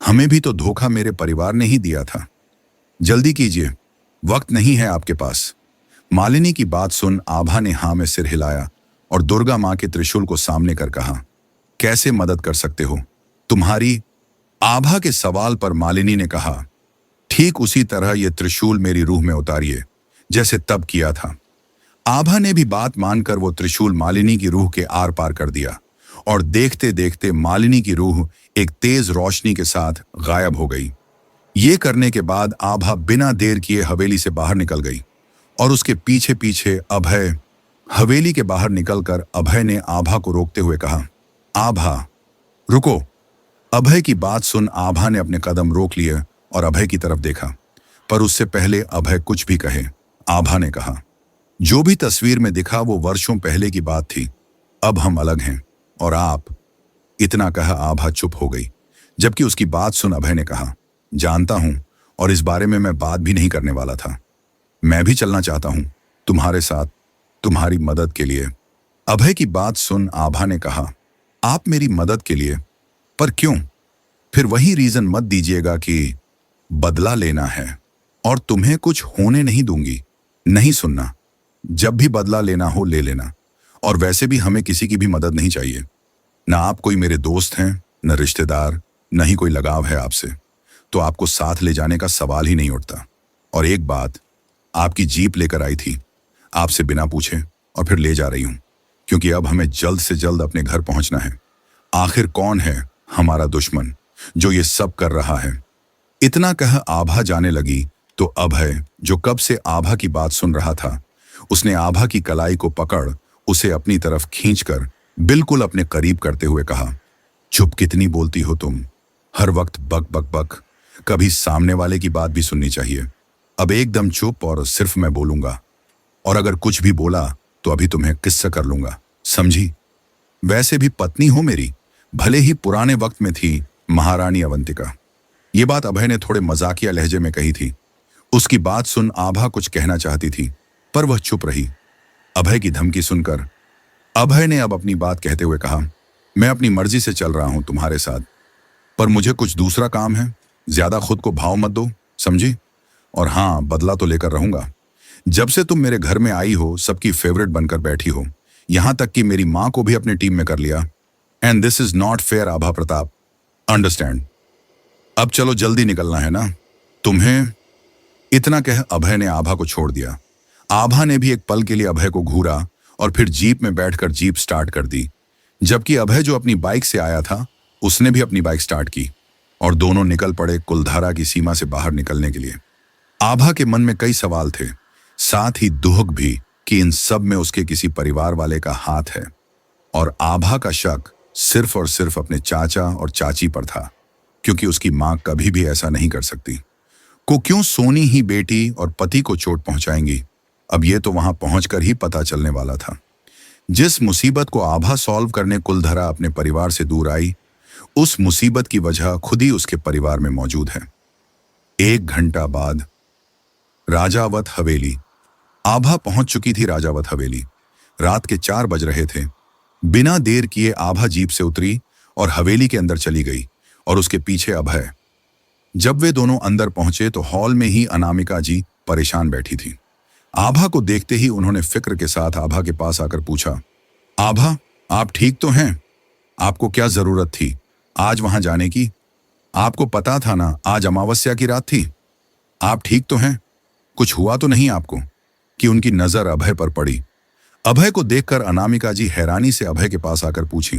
हमें भी तो धोखा मेरे परिवार ने ही दिया था। जल्दी कीजिए, वक्त नहीं है आपके पास। मालिनी की बात सुन आभा ने हाँ में सिर हिलाया और दुर्गा मां के त्रिशूल को सामने कर कहा, कैसे मदद कर सकते हो तुम्हारी? आभा के सवाल पर मालिनी ने कहा, ठीक उसी तरह ये त्रिशूल मेरी रूह में उतारिए जैसे तब किया था। आभा ने भी बात मानकर वो त्रिशूल मालिनी की रूह के आर पार कर दिया और देखते देखते मालिनी की रूह एक तेज रोशनी के साथ गायब हो गई। ये करने के बाद आभा बिना देर किए हवेली से बाहर निकल गई और उसके पीछे पीछे अभय। हवेली के बाहर निकलकर अभय ने आभा को रोकते हुए कहा, आभा रुको। अभय की बात सुन आभा ने अपने कदम रोक लिए और अभय की तरफ देखा, पर उससे पहले अभय कुछ भी कहे आभा ने कहा, जो भी तस्वीर में दिखा वो वर्षों पहले की बात थी। अब हम अलग हैं और आप। इतना कहा आभा चुप हो गई, जबकि उसकी बात सुन अभय ने कहा, जानता हूं और इस बारे में मैं बात भी नहीं करने वाला था। मैं भी चलना चाहता हूं तुम्हारे साथ, तुम्हारी मदद के लिए। अभय की बात सुन आभा ने कहा, आप मेरी मदद के लिए? पर क्यों? फिर वही रीजन मत दीजिएगा कि बदला लेना है और तुम्हें कुछ होने नहीं दूंगी। नहीं सुनना, जब भी बदला लेना हो ले लेना। और वैसे भी हमें किसी की भी मदद नहीं चाहिए। ना आप कोई मेरे दोस्त हैं, न रिश्तेदार, न ही कोई लगाव है आपसे। तो आपको साथ ले जाने का सवाल ही नहीं उठता। और एक बात, आपकी जीप लेकर आई थी, आपसे बिना पूछे, और फिर ले जा रही हूं, क्योंकि अब हमें जल्द से जल्द अपने घर पहुंचना है। आखिर कौन है हमारा दुश्मन जो ये सब कर रहा है? इतना कह आभा जाने लगी तो अभय, जो कब से आभा की बात सुन रहा था, उसने आभा की कलाई को पकड़ उसे अपनी तरफ खींचकर बिल्कुल अपने करीब करते हुए कहा, चुप कितनी बोलती हो तुम? हर वक्त बक बक बक। कभी सामने वाले की बात भी सुननी चाहिए। अब एकदम चुप और सिर्फ मैं बोलूंगा, और अगर कुछ भी बोला तो अभी तुम्हें किस्सा कर लूंगा, समझी? वैसे भी पत्नी हो मेरी, भले ही पुराने वक्त में थी महारानी अवंतिका। ये बात अभय ने थोड़े मजाकिया लहजे में कही थी। उसकी बात सुन आभा कुछ कहना चाहती थी, पर वह चुप रही। अभय की धमकी सुनकर अभय ने अब अपनी बात कहते हुए कहा, मैं अपनी मर्जी से चल रहा हूं तुम्हारे साथ, पर मुझे कुछ दूसरा काम है। ज्यादा खुद को भाव मत दो, समझी? और हाँ, बदला तो लेकर रहूंगा। जब से तुम मेरे घर में आई हो, सबकी फेवरेट बनकर बैठी हो, यहां तक कि मेरी मां को भी अपनी टीम में कर लिया। And this is not fair Abha Pratap, understand? अब चलो, जल्दी निकलना है ना तुम्हें? इतना कह अभय ने आभा को छोड़ दिया। आभा ने भी एक पल के लिए अभय को घूरा और फिर जीप में बैठकर जीप स्टार्ट कर दी, जबकि अभय जो अपनी बाइक से आया था उसने भी अपनी बाइक स्टार्ट की और दोनों निकल पड़े कुलधारा की सीमा से बाहर निकलने के लिए। आभा के मन में कई सवाल थे, साथ ही दुख भी कि इन सब में उसके किसी परिवार वाले का हाथ है। और आभा का शक सिर्फ और सिर्फ अपने चाचा और चाची पर था, क्योंकि उसकी मां कभी भी ऐसा नहीं कर सकती। को क्यों सोनी ही बेटी और पति को चोट पहुंचाएंगी? अब ये तो वहां पहुंचकर ही पता चलने वाला था। जिस मुसीबत को आभा सॉल्व करने कुलधरा अपने परिवार से दूर आई, उस मुसीबत की वजह खुद ही उसके परिवार में मौजूद है। 1 घंटा बाद राजावत हवेली। आभा पहुंच चुकी थी राजावत हवेली। रात के 4 बज रहे थे। बिना देर किए आभा जीप से उतरी और हवेली के अंदर चली गई, और उसके पीछे अभय। जब वे दोनों अंदर पहुंचे तो हॉल में ही अनामिका जी परेशान बैठी थी। आभा को देखते ही उन्होंने फिक्र के साथ आभा के पास आकर पूछा, आभा, आप ठीक तो हैं? आपको क्या जरूरत थी आज वहां जाने की? आपको पता था ना आज अमावस्या की रात थी। आप ठीक तो हैं? कुछ हुआ तो नहीं आपको? कि उनकी नजर अभय पर पड़ी। अभय को देखकर अनामिका जी हैरानी से अभय के पास आकर पूछी,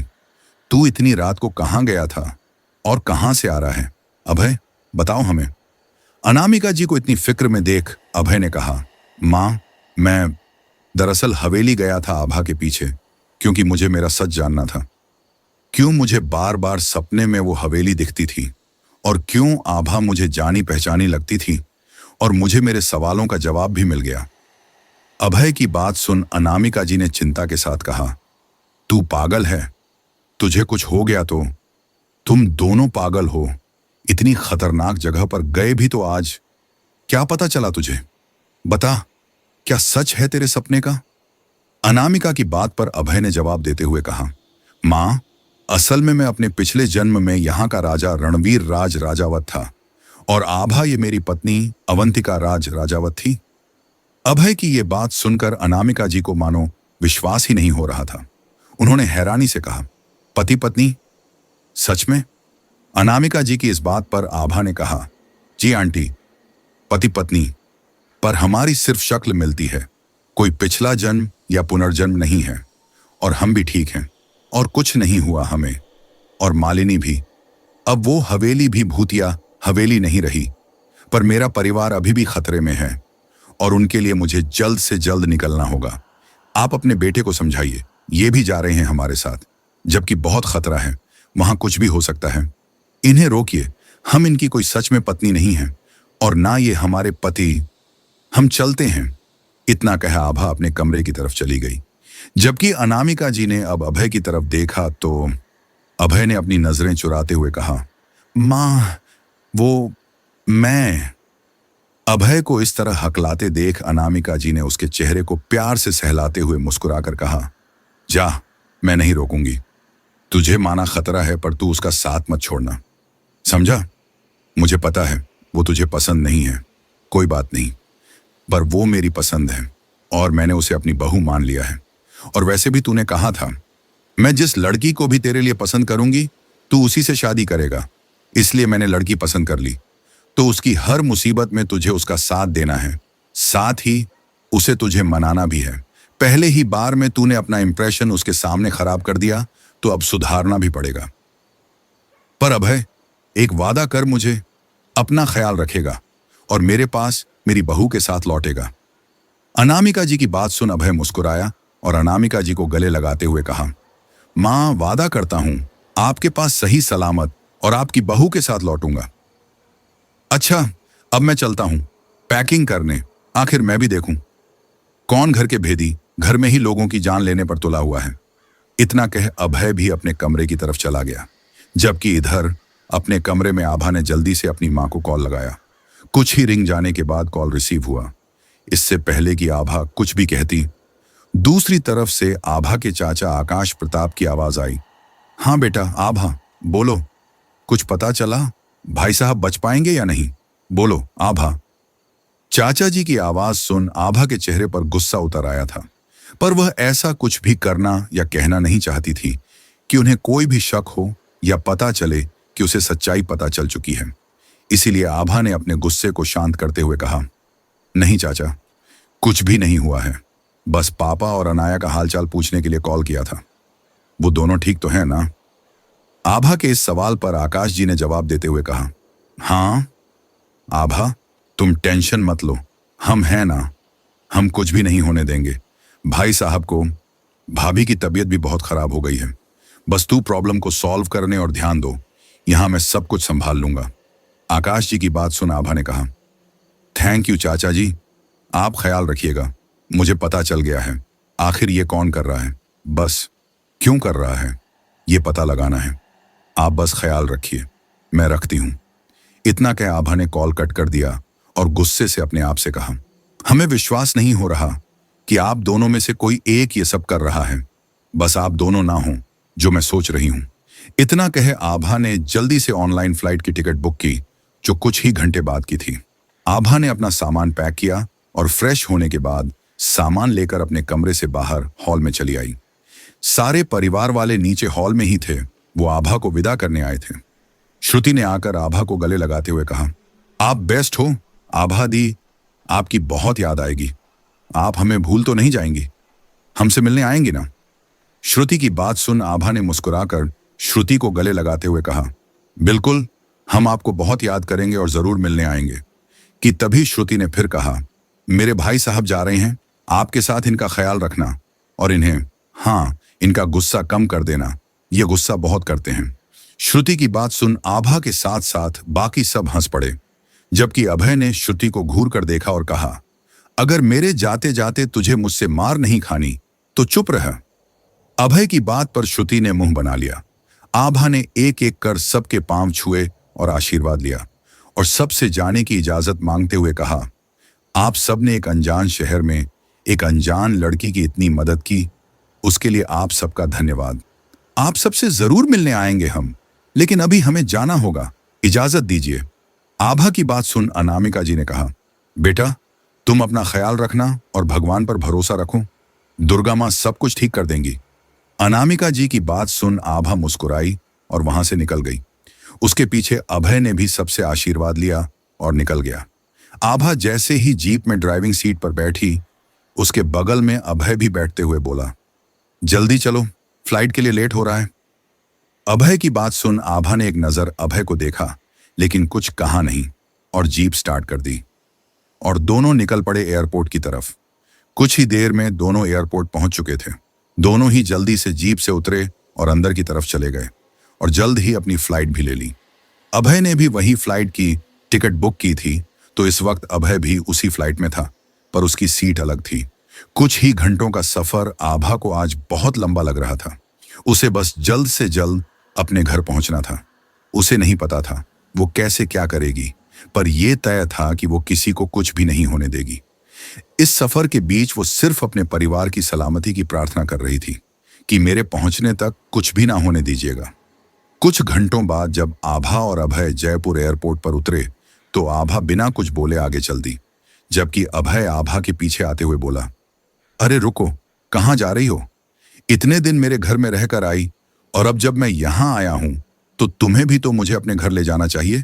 तू इतनी रात को कहां गया था और कहां से आ रहा है? अभय, बताओ हमें। अनामिका जी को इतनी फिक्र में देख अभय ने कहा, मां, मैं दरअसल हवेली गया था आभा के पीछे, क्योंकि मुझे मेरा सच जानना था। क्यों मुझे बार बार सपने में वो हवेली दिखती थी, और क्यों आभा मुझे जानी पहचानी लगती थी, और मुझे मेरे सवालों का जवाब भी मिल गया। अभय की बात सुन अनामिका जी ने चिंता के साथ कहा, तू पागल है? तुझे कुछ हो गया तो? तुम दोनों पागल हो। इतनी खतरनाक जगह पर गए भी तो आज। क्या पता चला तुझे? बता, क्या सच है तेरे सपने का? अनामिका की बात पर अभय ने जवाब देते हुए कहा, मां, असल में मैं अपने पिछले जन्म में यहाँ का राजा रणवीर राज राजावत था, और आभा ये मेरी पत्नी अवंतिका राज राजावत थी। अभय की ये बात सुनकर अनामिका जी को मानो विश्वास ही नहीं हो रहा था। उन्होंने हैरानी से कहा, पति पत्नी? सच में? अनामिका जी की इस बात पर आभा ने कहा, जी आंटी, पति पत्नी, पर हमारी सिर्फ शक्ल मिलती है, कोई पिछला जन्म या पुनर्जन्म नहीं है। और हम भी ठीक हैं, और कुछ नहीं हुआ हमें। और मालिनी भी। अब वो हवेली भी भूतिया हवेली नहीं रही, पर मेरा परिवार अभी भी खतरे में है, और उनके लिए मुझे जल्द से जल्द निकलना होगा। आप अपने बेटे को समझाइए, ये भी जा रहे हैं हमारे साथ, जबकि बहुत खतरा है, वहां कुछ भी हो सकता है। इन्हें रोकिए, हम इनकी कोई सच में पत्नी नहीं है, और ना ये हमारे पति। हम चलते हैं। इतना कह आभा अपने कमरे की तरफ चली गई। जबकि अनामिका जी ने अब अभय की तरफ देखा तो अभय ने अपनी नजरें चुराते हुए कहा, माँ, वो मैं। अभय को इस तरह हकलाते देख अनामिका जी ने उसके चेहरे को प्यार से सहलाते हुए मुस्कुराकर कहा, जा, मैं नहीं रोकूंगी। तुझे माना खतरा है पर तू उसका साथ मत छोड़ना, समझा? मुझे पता है वो तुझे पसंद नहीं है, कोई बात नहीं, पर वो मेरी पसंद है और मैंने उसे अपनी बहू मान लिया है। और वैसे भी तूने कहा था, मैं जिस लड़की को भी तेरे लिए पसंद करूंगी तू उसी से शादी करेगा, इसलिए मैंने लड़की पसंद कर ली। तो उसकी हर मुसीबत में तुझे उसका साथ देना है, साथ ही उसे तुझे मनाना भी है। पहले ही बार में तूने अपना इंप्रेशन उसके सामने खराब कर दिया, तो अब सुधारना भी पड़ेगा। पर अभय, एक वादा कर, मुझे अपना ख्याल रखेगा और मेरे पास मेरी बहू के साथ लौटेगा। अनामिका जी की बात सुन अभय मुस्कुराया और अनामिका जी को गले लगाते हुए कहा, मां, वादा करता हूं आपके पास सही सलामत और आपकी बहू के साथ लौटूंगा। अच्छा, अब मैं चलता हूं पैकिंग करने, आखिर मैं भी देखूं कौन घर के भेदी घर में ही लोगों की जान लेने पर तुला हुआ है। इतना कह अभय भी अपने कमरे की तरफ चला गया। जबकि इधर अपने कमरे में आभा ने जल्दी से अपनी मां को कॉल लगाया। कुछ ही रिंग जाने के बाद कॉल रिसीव हुआ। इससे पहले कि आभा कुछ भी कहती, दूसरी तरफ से आभा के चाचा आकाश प्रताप की आवाज आई, हाँ बेटा आभा, बोलो, कुछ पता चला? भाई साहब बच पाएंगे या नहीं? बोलो आभा। चाचा जी की आवाज सुन आभा के चेहरे पर गुस्सा उतर आया था, पर वह ऐसा कुछ भी करना या कहना नहीं चाहती थी कि उन्हें कोई भी शक हो या पता चले कि उसे सच्चाई पता चल चुकी है। इसीलिए आभा ने अपने गुस्से को शांत करते हुए कहा, नहीं चाचा, कुछ भी नहीं हुआ है, बस पापा और अनाया का हालचाल पूछने के लिए कॉल किया था। वो दोनों ठीक तो है ना? आभा के इस सवाल पर आकाश जी ने जवाब देते हुए कहा, हाँ आभा, तुम टेंशन मत लो, हम हैं ना, हम कुछ भी नहीं होने देंगे। भाई साहब को भाभी की तबीयत भी बहुत खराब हो गई है, बस तू प्रॉब्लम को सॉल्व करने और ध्यान दो, यहां मैं सब कुछ संभाल लूंगा। आकाश जी की बात सुन आभा ने कहा, थैंक यू चाचा जी, आप ख्याल रखिएगा। मुझे पता चल गया है आखिर ये कौन कर रहा है, बस क्यों कर रहा है ये पता लगाना है। आप बस ख्याल रखिए, मैं रखती हूं। इतना कह आभा ने कॉल कट कर दिया और गुस्से से अपने आप से कहा, हमें विश्वास नहीं हो रहा कि आप दोनों में से कोई एक ये सब कर रहा है, बस आप दोनों ना हो जो मैं सोच रही हूं। इतना कहे आभा ने जल्दी से ऑनलाइन फ्लाइट की टिकट बुक की, जो कुछ ही घंटे बाद की थी। आभा ने अपना सामान पैक किया और फ्रेश होने के बाद सामान लेकर अपने कमरे से बाहर हॉल में चली आई। सारे परिवार वाले नीचे हॉल में ही थे, वो आभा को विदा करने आए थे। श्रुति ने आकर आभा को गले लगाते हुए कहा, आप बेस्ट हो आभा दी, आपकी बहुत याद आएगी। आप हमें भूल तो नहीं जाएंगी, हमसे मिलने आएंगी ना? श्रुति की बात सुन आभा ने मुस्कुराकर श्रुति को गले लगाते हुए कहा, बिल्कुल, हम आपको बहुत याद करेंगे और जरूर मिलने आएंगे। कि तभी श्रुति ने फिर कहा, मेरे भाई साहब जा रहे हैं, आपके साथ इनका ख्याल रखना और इन्हें, हाँ, इनका गुस्सा कम कर देना, ये गुस्सा बहुत करते हैं। श्रुति की बात सुन आभा के साथ साथ बाकी सब हंस पड़े। जबकि अभय ने श्रुति को घूर कर देखा और कहा, अगर मेरे जाते जाते तुझे मुझसे मार नहीं खानी तो चुप रह। अभय की बात पर श्रुति ने मुंह बना लिया। आभा ने एक एक कर सबके पांव छुए और आशीर्वाद लिया और सबसे जाने की इजाजत मांगते हुए कहा, आप सबने एक अनजान शहर में एक अनजान लड़की की इतनी मदद की, उसके लिए आप सबका धन्यवाद। आप सबसे जरूर मिलने आएंगे हम, लेकिन अभी हमें जाना होगा, इजाजत दीजिए। आभा की बात सुन अनामिका जी ने कहा, बेटा तुम अपना ख्याल रखना और भगवान पर भरोसा रखो, दुर्गा माँ सब कुछ ठीक कर देंगी। अनामिका जी की बात सुन आभा मुस्कुराई और वहां से निकल गई। उसके पीछे अभय ने भी सबसे आशीर्वाद लिया और निकल गया। आभा जैसे ही जीप में ड्राइविंग सीट पर बैठी, उसके बगल में अभय भी बैठते हुए बोला, जल्दी चलो, फ्लाइट के लिए लेट हो रहा है। अभय की बात सुन आभा ने एक नजर अभय को देखा, लेकिन कुछ कहा नहीं और जीप स्टार्ट कर दी और दोनों निकल पड़े एयरपोर्ट की तरफ। कुछ ही देर में दोनों एयरपोर्ट पहुंच चुके थे। दोनों ही जल्दी से जीप से उतरे और अंदर की तरफ चले गए और जल्द ही अपनी फ्लाइट भी ले ली। अभय ने भी वही फ्लाइट की टिकट बुक की थी, तो इस वक्त अभय भी उसी फ्लाइट में था। पर उसकी सीट अलग थी। कुछ ही घंटों का सफर आभा को आज बहुत लंबा लग रहा था। उसे बस जल्द से जल्द अपने घर पहुंचना था। उसे नहीं पता था वो कैसे क्या करेगी, पर यह तय था कि वो किसी को कुछ भी नहीं होने देगी। इस सफर के बीच वो सिर्फ अपने परिवार की सलामती की प्रार्थना कर रही थी कि मेरे पहुंचने तक कुछ भी ना होने दीजिएगा। कुछ घंटों बाद जब आभा और अभय जयपुर एयरपोर्ट पर उतरे तो आभा बिना कुछ बोले आगे चल दी, जबकि अभय आभा के पीछे आते हुए बोला, अरे रुको, कहाँ जा रही हो? इतने दिन मेरे घर में रहकर आई और अब जब मैं यहां आया हूं तो तुम्हें भी तो मुझे अपने घर ले जाना चाहिए।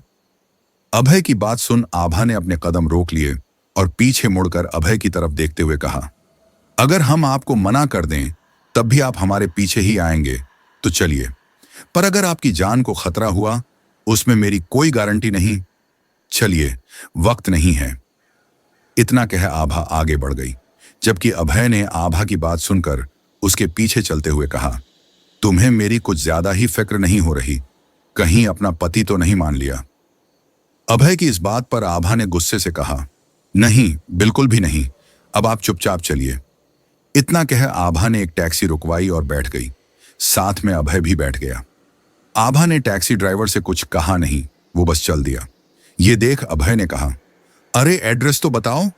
अभय की बात सुन आभा ने अपने कदम रोक लिए और पीछे मुड़कर अभय की तरफ देखते हुए कहा, अगर हम आपको मना कर दें तब भी आप हमारे पीछे ही आएंगे तो चलिए, पर अगर आपकी जान को खतरा हुआ उसमें मेरी कोई गारंटी नहीं। चलिए, वक्त नहीं है। इतना कह आभा आगे बढ़ गई, जबकि अभय ने आभा की बात सुनकर उसके पीछे चलते हुए कहा, तुम्हें मेरी कुछ ज्यादा ही फिक्र नहीं हो रही? कहीं अपना पति तो नहीं मान लिया? अभय की इस बात पर आभा ने गुस्से से कहा, नहीं, बिल्कुल भी नहीं, अब आप चुपचाप चलिए। इतना कह आभा ने एक टैक्सी रुकवाई और बैठ गई। साथ में अभय भी बैठ गया। आभा ने टैक्सी ड्राइवर से कुछ कहा नहीं, वो बस चल दिया। ये देख अभय ने कहा, अरे एड्रेस तो बताओ,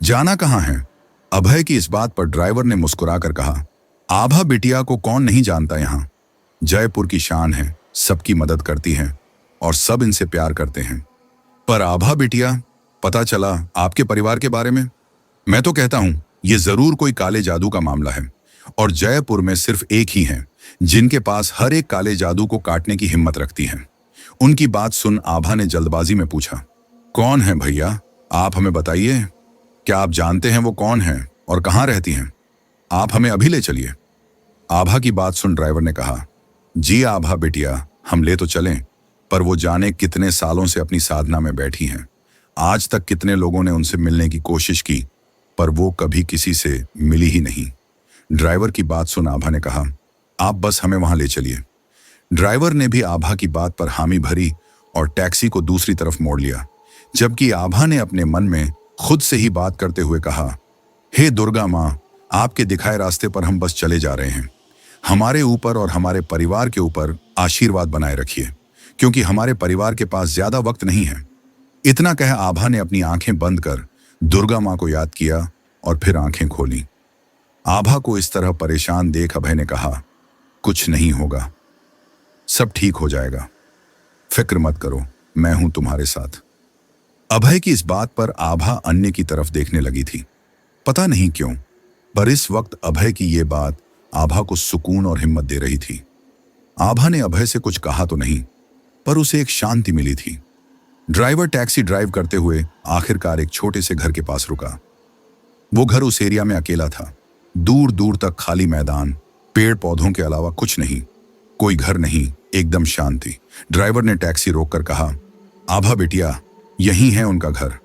जाना कहाँ है? अभय की इस बात पर ड्राइवर ने मुस्कुराकर कहा, आभा बिटिया को कौन नहीं जानता, यहाँ जयपुर की शान है, सबकी मदद करती हैं और सब इनसे प्यार करते हैं। पर आभा बिटिया, पता चला आपके परिवार के बारे में? मैं तो कहता हूं ये जरूर कोई काले जादू का मामला है और जयपुर में सिर्फ एक ही हैं जिनके पास हर एक काले जादू को काटने की हिम्मत रखती हैं। उनकी बात सुन आभा ने जल्दबाजी में पूछा, कौन है भैया, आप हमें बताइए। क्या आप जानते हैं वो कौन है और कहाँ रहती हैं? आप हमें अभी ले चलिए। आभा की बात सुन ड्राइवर ने कहा, जी आभा बिटिया, हम ले तो चलें, पर वो जाने कितने सालों से अपनी साधना में बैठी हैं। आज तक कितने लोगों ने उनसे मिलने की कोशिश की, पर वो कभी किसी से मिली ही नहीं। ड्राइवर की बात सुन आभा ने कहा, आप बस हमें वहां ले चलिए। ड्राइवर ने भी आभा की बात पर हामी भरी और टैक्सी को दूसरी तरफ मोड़ लिया, जबकि आभा ने अपने मन में खुद से ही बात करते हुए कहा, हे दुर्गा माँ, आपके दिखाए रास्ते पर हम बस चले जा रहे हैं। हमारे ऊपर और हमारे परिवार के ऊपर आशीर्वाद बनाए रखिए, क्योंकि हमारे परिवार के पास ज्यादा वक्त नहीं है। इतना कह आभा ने अपनी आंखें बंद कर दुर्गा माँ को याद किया और फिर आंखें खोली। आभा को इस तरह परेशान देख अभय ने कहा, कुछ नहीं होगा, सब ठीक हो जाएगा, फिक्र मत करो, मैं हूं तुम्हारे साथ। अभय की इस बात पर आभा अन्य की तरफ देखने लगी थी। पता नहीं क्यों, पर इस वक्त अभय की ये बात आभा को सुकून और हिम्मत दे रही थी। आभा ने अभय से कुछ कहा तो नहीं, पर उसे एक शांति मिली थी। ड्राइवर टैक्सी ड्राइव करते हुए आखिरकार एक छोटे से घर के पास रुका। वो घर उस एरिया में अकेला था। दूर दूर तक खाली मैदान, पेड़ पौधों के अलावा कुछ नहीं, कोई घर नहीं, एकदम शांति। ड्राइवर ने टैक्सी रोककर कहा, आभा बिटिया, यही है उनका घर।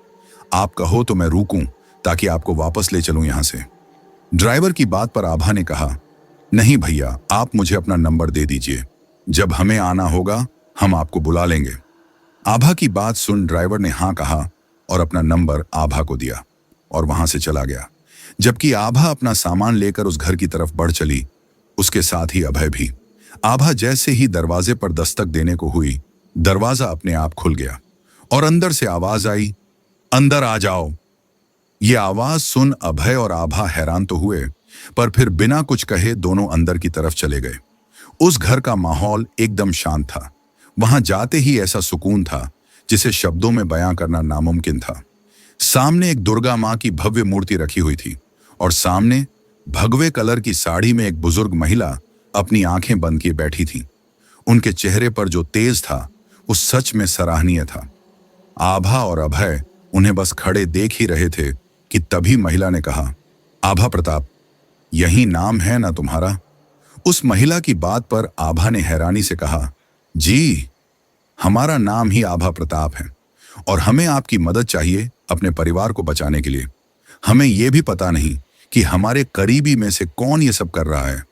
आप कहो तो मैं रुकूं ताकि आपको वापस ले चलूं यहां से। ड्राइवर की बात पर आभा ने कहा, नहीं भैया, आप मुझे अपना नंबर दे दीजिए, जब हमें आना होगा हम आपको बुला लेंगे। आभा की बात सुन ड्राइवर ने हाँ कहा और अपना नंबर आभा को दिया और वहां से चला गया, जबकि आभा अपना सामान लेकर उस घर की तरफ बढ़ चली, उसके साथ ही अभय भी। आभा जैसे ही दरवाजे पर दस्तक देने को हुई, दरवाजा अपने आप खुल गया और अंदर से आवाज आई, अंदर आ जाओ। ये आवाज सुन अभय और आभा हैरान तो हुए, पर फिर बिना कुछ कहे दोनों अंदर की तरफ चले गए। उस घर का माहौल एकदम शांत था। वहां जाते ही ऐसा सुकून था जिसे शब्दों में बयां करना नामुमकिन था। सामने एक दुर्गा मां की भव्य मूर्ति रखी हुई थी और सामने भगवे कलर की साड़ी में एक बुजुर्ग महिला अपनी आंखें बंद किए बैठी थी। उनके चेहरे पर जो तेज था वो सच में सराहनीय था। आभा और अभय उन्हें बस खड़े देख ही रहे थे कि तभी महिला ने कहा, आभा प्रताप, यही नाम है ना तुम्हारा? उस महिला की बात पर आभा ने हैरानी से कहा, जी, हमारा नाम ही आभा प्रताप है और हमें आपकी मदद चाहिए अपने परिवार को बचाने के लिए। हमें यह भी पता नहीं कि हमारे करीबी में से कौन ये सब कर रहा है।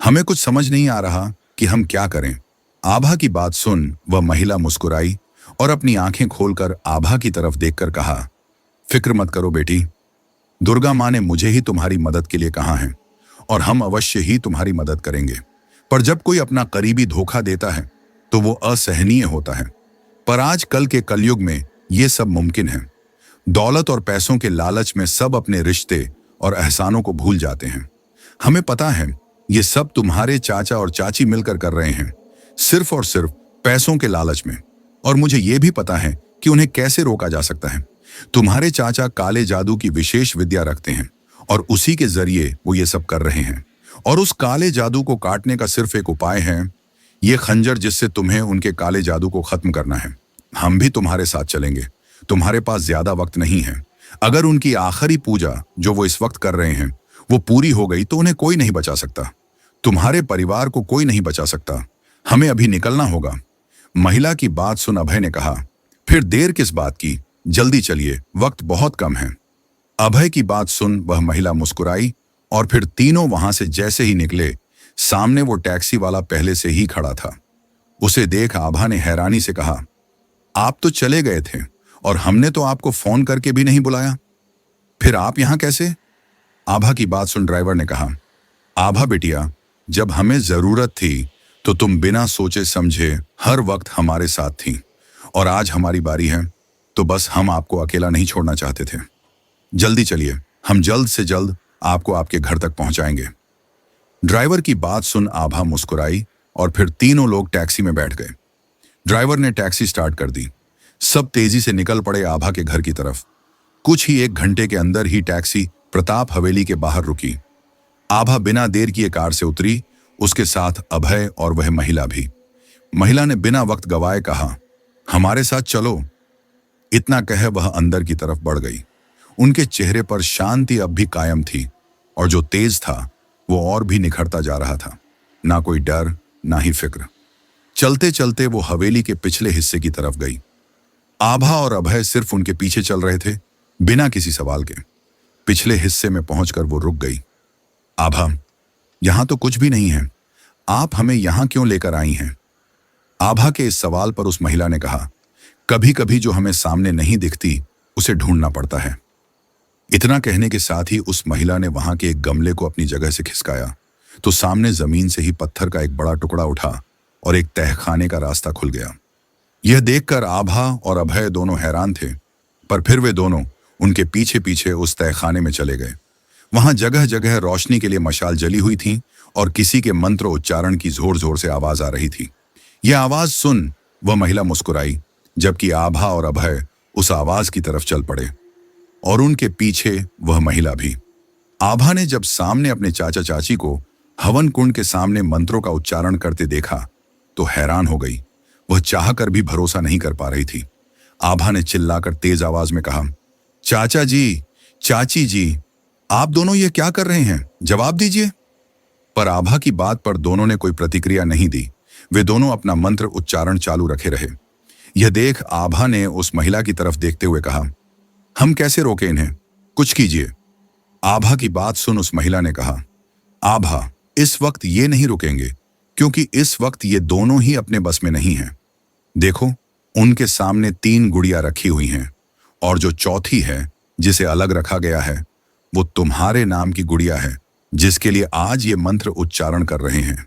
हमें कुछ समझ नहीं आ रहा कि हम क्या करें। आभा की बात सुन वह महिला मुस्कुराई और अपनी आंखें खोलकर आभा की तरफ देखकर कहा, फिक्र मत करो बेटी, दुर्गा माँ ने मुझे ही तुम्हारी मदद के लिए कहा है और हम अवश्य ही तुम्हारी मदद करेंगे। पर जब कोई अपना करीबी धोखा देता है तो वो असहनीय होता है। पर आज कल के कलयुग में ये सब मुमकिन है। दौलत और पैसों के लालच में सब अपने रिश्ते और एहसानों को भूल जाते हैं। हमें पता है ये सब तुम्हारे चाचा और चाची मिलकर कर रहे हैं, सिर्फ और सिर्फ पैसों के लालच में। और मुझे ये भी पता है कि उन्हें कैसे रोका जा सकता है। तुम्हारे चाचा काले जादू की विशेष विद्या रखते हैं और उसी के जरिए वो ये सब कर रहे हैं। और उस काले जादू को काटने का सिर्फ एक उपाय है, ये खंजर जिससे तुम्हें उनके काले जादू को खत्म करना है। हम भी तुम्हारे साथ चलेंगे। तुम्हारे पास ज्यादा वक्त नहीं है। अगर उनकी आखिरी पूजा जो वो इस वक्त कर रहे हैं वो पूरी हो गई तो उन्हें कोई नहीं बचा सकता। तुम्हारे परिवार को कोई नहीं बचा सकता। हमें अभी निकलना होगा। महिला की बात सुन अभय ने कहा, फिर देर किस बात की, जल्दी चलिए, वक्त बहुत कम है। अभय की बात सुन वह महिला मुस्कुराई और फिर तीनों वहां से जैसे ही निकले, सामने वो टैक्सी वाला पहले से ही खड़ा था। उसे देख आभा ने हैरानी से कहा, आप तो चले गए थे और हमने तो आपको फोन करके भी नहीं बुलाया, फिर आप यहां कैसे? आभा की बात सुन ड्राइवर ने कहा, आभा बिटिया, जब हमें जरूरत थी तो तुम बिना सोचे समझे हर वक्त हमारे साथ थी और आज हमारी बारी है तो बस हम आपको अकेला नहीं छोड़ना चाहते थे। जल्दी चलिए, हम जल्द से जल्द आपको आपके घर तक पहुंचाएंगे। ड्राइवर की बात सुन आभा मुस्कुराई और फिर तीनों लोग टैक्सी में बैठ गए। ड्राइवर ने टैक्सी स्टार्ट कर दी। सब तेजी से निकल पड़े आभा के घर की तरफ। कुछ ही 1 घंटे के अंदर ही टैक्सी प्रताप हवेली के बाहर रुकी। आभा बिना देर किए कार से उतरी, उसके साथ अभय और वह महिला भी। महिला ने बिना वक्त गवाए कहा, हमारे साथ चलो। इतना कह वह अंदर की तरफ बढ़ गई। उनके चेहरे पर शांति अब भी कायम थी और जो तेज था वो और भी निखरता जा रहा था। ना कोई डर, ना ही फिक्र। चलते चलते वो हवेली के पिछले हिस्से की तरफ गई। आभा और अभय सिर्फ उनके पीछे चल रहे थे, बिना किसी सवाल के। पिछले हिस्से में पहुंचकर वो रुक गई। आभा, यहां तो कुछ भी नहीं है, आप हमें यहां क्यों लेकर आई हैं? आभा के इस सवाल पर उस महिला ने कहा, कभी कभी जो हमें सामने नहीं दिखती उसे ढूंढना पड़ता है। इतना कहने के साथ ही उस महिला ने वहां के एक गमले को अपनी जगह से खिसकाया तो सामने जमीन से ही पत्थर का एक बड़ा टुकड़ा उठा और एक तहखाने का रास्ता खुल गया। यह देखकर आभा और अभय दोनों हैरान थे, पर फिर वे दोनों उनके पीछे पीछे उस तहखाने में चले गए। वहां जगह जगह रोशनी के लिए मशाल जली हुई थी और किसी के मंत्र उच्चारण की जोर जोर से आवाज आ रही थी। यह आवाज सुन वह महिला मुस्कुराई, जबकि आभा और अभय उस आवाज की तरफ चल पड़े और उनके पीछे वह महिला भी। आभा ने जब सामने अपने चाचा चाची को हवन कुंड के सामने मंत्रों का उच्चारण करते देखा तो हैरान हो गई। वह चाहकर भी भरोसा नहीं कर पा रही थी। आभा ने चिल्लाकर तेज आवाज में कहा, चाचा जी, चाची जी, आप दोनों ये क्या कर रहे हैं? जवाब दीजिए। पर आभा की बात पर दोनों ने कोई प्रतिक्रिया नहीं दी। वे दोनों अपना मंत्र उच्चारण चालू रखे रहे। यह देख आभा ने उस महिला की तरफ देखते हुए कहा, हम कैसे रोके इन्हें, कुछ कीजिए। आभा की बात सुन उस महिला ने कहा, आभा, इस वक्त ये नहीं रुकेंगे क्योंकि इस वक्त ये दोनों ही अपने बस में नहीं हैं। देखो, उनके सामने 3 गुड़िया रखी हुई हैं और जो चौथी है जिसे अलग रखा गया है वो तुम्हारे नाम की गुड़िया है, जिसके लिए आज ये मंत्र उच्चारण कर रहे हैं।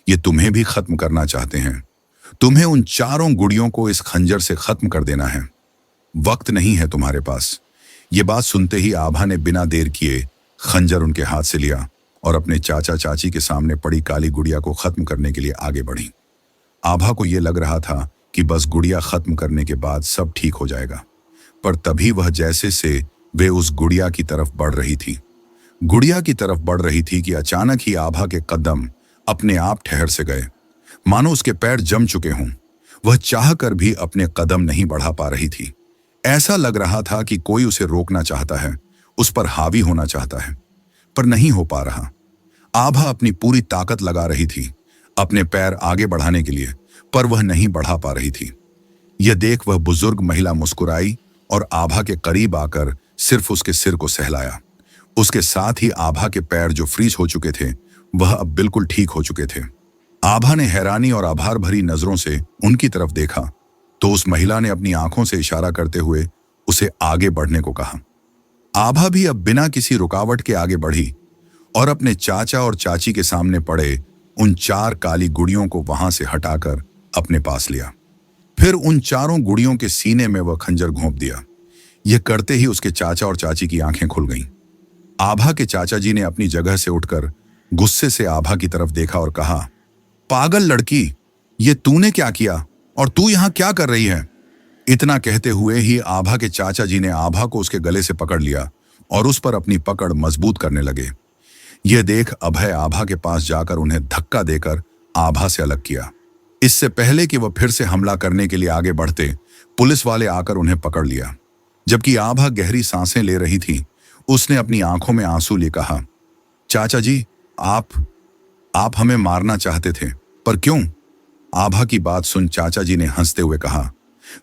ये तुम्हें भी खत्म करना चाहते हैं। तुम्हें उन चारों गुड़ियों को इस खंजर से खत्म कर देना है। वक्त नहीं है तुम्हारे पास। ये बात सुनते ही आभा ने बिना देर किए खंजर उनके हाथ से लिया और अपने चाचा चाची के सामने पड़ी काली गुड़िया को खत्म करने के लिए आगे बढ़ी। आभा को यह लग रहा था कि बस गुड़िया खत्म करने के बाद सब ठीक हो जाएगा, पर तभी वह जैसे से वे उस गुड़िया की तरफ बढ़ रही थी, गुड़िया की तरफ बढ़ रही थी कि अचानक ही आभा के कदम अपने आप ठहर से गए, मानो उसके पैर जम चुके हों। वह चाहकर भी अपने कदम नहीं बढ़ा पा रही थी। ऐसा लग रहा था कि कोई उसे रोकना चाहता है, उस पर हावी होना चाहता है, पर नहीं हो पा रहा। आभा अपनी पूरी ताकत लगा रही थी अपने पैर आगे बढ़ाने के लिए, पर वह नहीं बढ़ा पा रही थी। यह देख वह बुजुर्ग महिला मुस्कुराई और आभा के करीब आकर सिर्फ उसके सिर को सहलाया। उसके साथ ही आभा के पैर जो फ्रीज हो चुके थे वह अब बिल्कुल ठीक हो चुके थे। आभा ने हैरानी और आभार भरी नजरों से उनकी तरफ देखा तो उस महिला ने अपनी आंखों से इशारा करते हुए उसे आगे बढ़ने को कहा। आभा भी अब बिना किसी रुकावट के आगे बढ़ी और अपने चाचा और चाची के सामने पड़े उन 4 काली गुड़ियों को वहां से हटाकर अपने पास लिया। फिर उन चारों गुड़ियों के सीने में वह खंजर घोंप दिया। यह करते ही उसके चाचा और चाची की आंखें खुल गईं। आभा के चाचा जी ने अपनी जगह से उठकर गुस्से से आभा की तरफ देखा और कहा, पागल लड़की, ये तूने क्या किया और तू यहां क्या कर रही है? इतना कहते हुए ही आभा के चाचा जी ने आभा को उसके गले से पकड़ लिया और उस पर अपनी पकड़ मजबूत करने लगे। यह देख अभय आभा के पास जाकर उन्हें धक्का देकर आभा से अलग किया। इससे पहले कि वह फिर से हमला करने के लिए आगे बढ़ते, पुलिस वाले आकर उन्हें पकड़ लिया। जबकि आभा गहरी सांसें ले रही थी, उसने अपनी आंखों में आंसू लिए कहा, चाचा जी, आप हमें मारना चाहते थे, पर क्यों? आभा की बात सुन चाचा जी ने हंसते हुए कहा,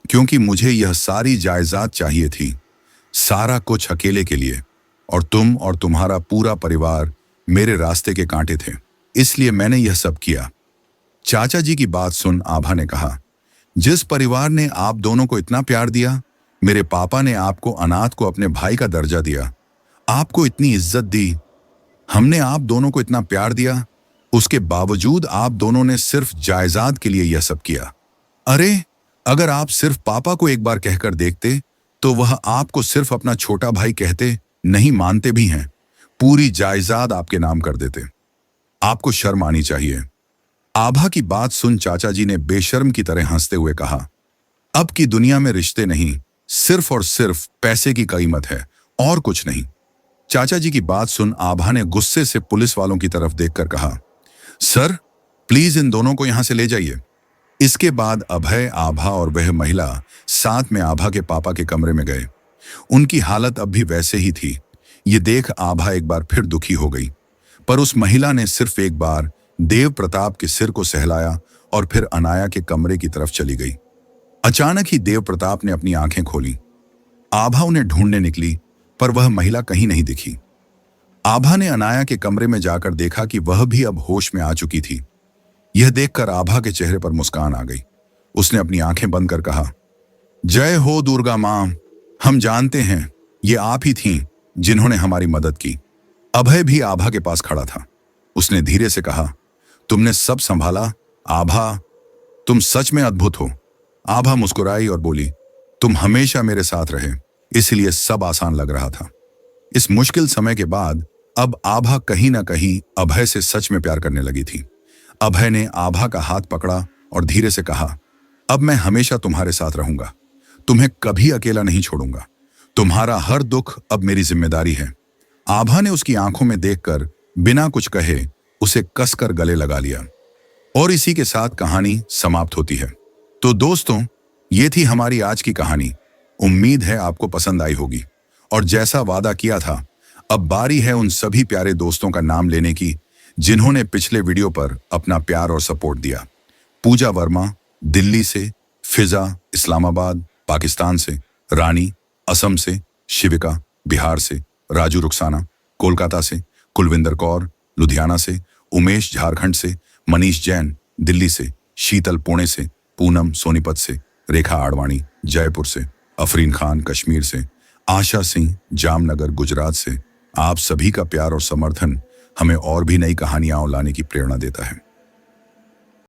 क्योंकि मुझे यह सारी जायदाद चाहिए थी, सारा कुछ अकेले के लिए, और तुम और तुम्हारा पूरा परिवार मेरे रास्ते के कांटे थे, इसलिए मैंने यह सब किया। चाचा जी की बात सुन आभा ने कहा, जिस परिवार ने आप दोनों को इतना प्यार दिया, मेरे पापा ने आपको अनाथ को अपने भाई का दर्जा दिया, आपको इतनी इज्जत दी, हमने आप दोनों को इतना प्यार दिया, उसके बावजूद आप दोनों ने सिर्फ जायदाद के लिए यह सब किया। अरे, अगर आप सिर्फ पापा को एक बार कहकर देखते तो वह आपको सिर्फ अपना छोटा भाई कहते नहीं मानते भी हैं, पूरी जायदाद आपके नाम कर देते। आपको शर्म आनी चाहिए। आभा की बात सुन चाचा जी ने बेशर्म की तरह हंसते हुए कहा, अब की दुनिया में रिश्ते नहीं, सिर्फ और सिर्फ पैसे की कीमत है और कुछ नहीं। चाचा जी की बात सुन आभा ने गुस्से से पुलिस वालों की तरफ देखकर कहा, सर, प्लीज इन दोनों को यहां से ले जाइए। इसके बाद अभय, आभा और वह महिला साथ में आभा के पापा के कमरे में गए। उनकी हालत अब भी वैसे ही थी। ये देख आभा एक बार फिर दुखी हो गई, पर उस महिला ने सिर्फ एक बार देव प्रताप के सिर को सहलाया और फिर अनाया के कमरे की तरफ चली गई। अचानक ही देव प्रताप ने अपनी आंखें खोली। आभा उन्हें ढूंढने निकली, पर वह महिला कहीं नहीं दिखी। आभा ने अनाया के कमरे में जाकर देखा कि वह भी अब होश में आ चुकी थी। यह देखकर आभा के चेहरे पर मुस्कान आ गई। उसने अपनी आंखें बंद कर कहा, जय हो दुर्गा मां, हम जानते हैं ये आप ही थीं जिन्होंने हमारी मदद की। अभय भी आभा के पास खड़ा था। उसने धीरे से कहा, तुमने सब संभाला आभा, तुम सच में अद्भुत हो। आभा मुस्कुराई और बोली, तुम हमेशा मेरे साथ रहे, इसलिए सब आसान लग रहा था। इस मुश्किल समय के बाद अब आभा कहीं ना कहीं अभय से सच में प्यार करने लगी थी। अभय ने आभा का हाथ पकड़ा और धीरे से कहा, अब मैं हमेशा तुम्हारे साथ रहूंगा, तुम्हें कभी अकेला नहीं छोड़ूंगा, तुम्हारा हर दुख अब मेरी जिम्मेदारी है। आभा ने उसकी आंखों में देखकर बिना कुछ कहे उसे कसकर गले लगा लिया। और इसी के साथ कहानी समाप्त होती है। तो दोस्तों, ये थी हमारी आज की कहानी। उम्मीद है आपको पसंद आई होगी। और जैसा वादा किया था, अब बारी है उन सभी प्यारे दोस्तों का नाम लेने की जिन्होंने पिछले वीडियो पर अपना प्यार और सपोर्ट दिया। पूजा वर्मा दिल्ली से, फिजा इस्लामाबाद पाकिस्तान से, रानी असम से, शिविका बिहार से, राजू रुखसाना कोलकाता से, कुलविंदर कौर लुधियाना से, उमेश झारखंड से, मनीष जैन दिल्ली से, शीतल पुणे से, पूनम सोनीपत से, रेखा आडवाणी जयपुर से, अफरीन खान कश्मीर से, आशा सिंह जामनगर गुजरात से। आप सभी का प्यार और समर्थन हमें और भी नई कहानियां लाने की प्रेरणा देता है।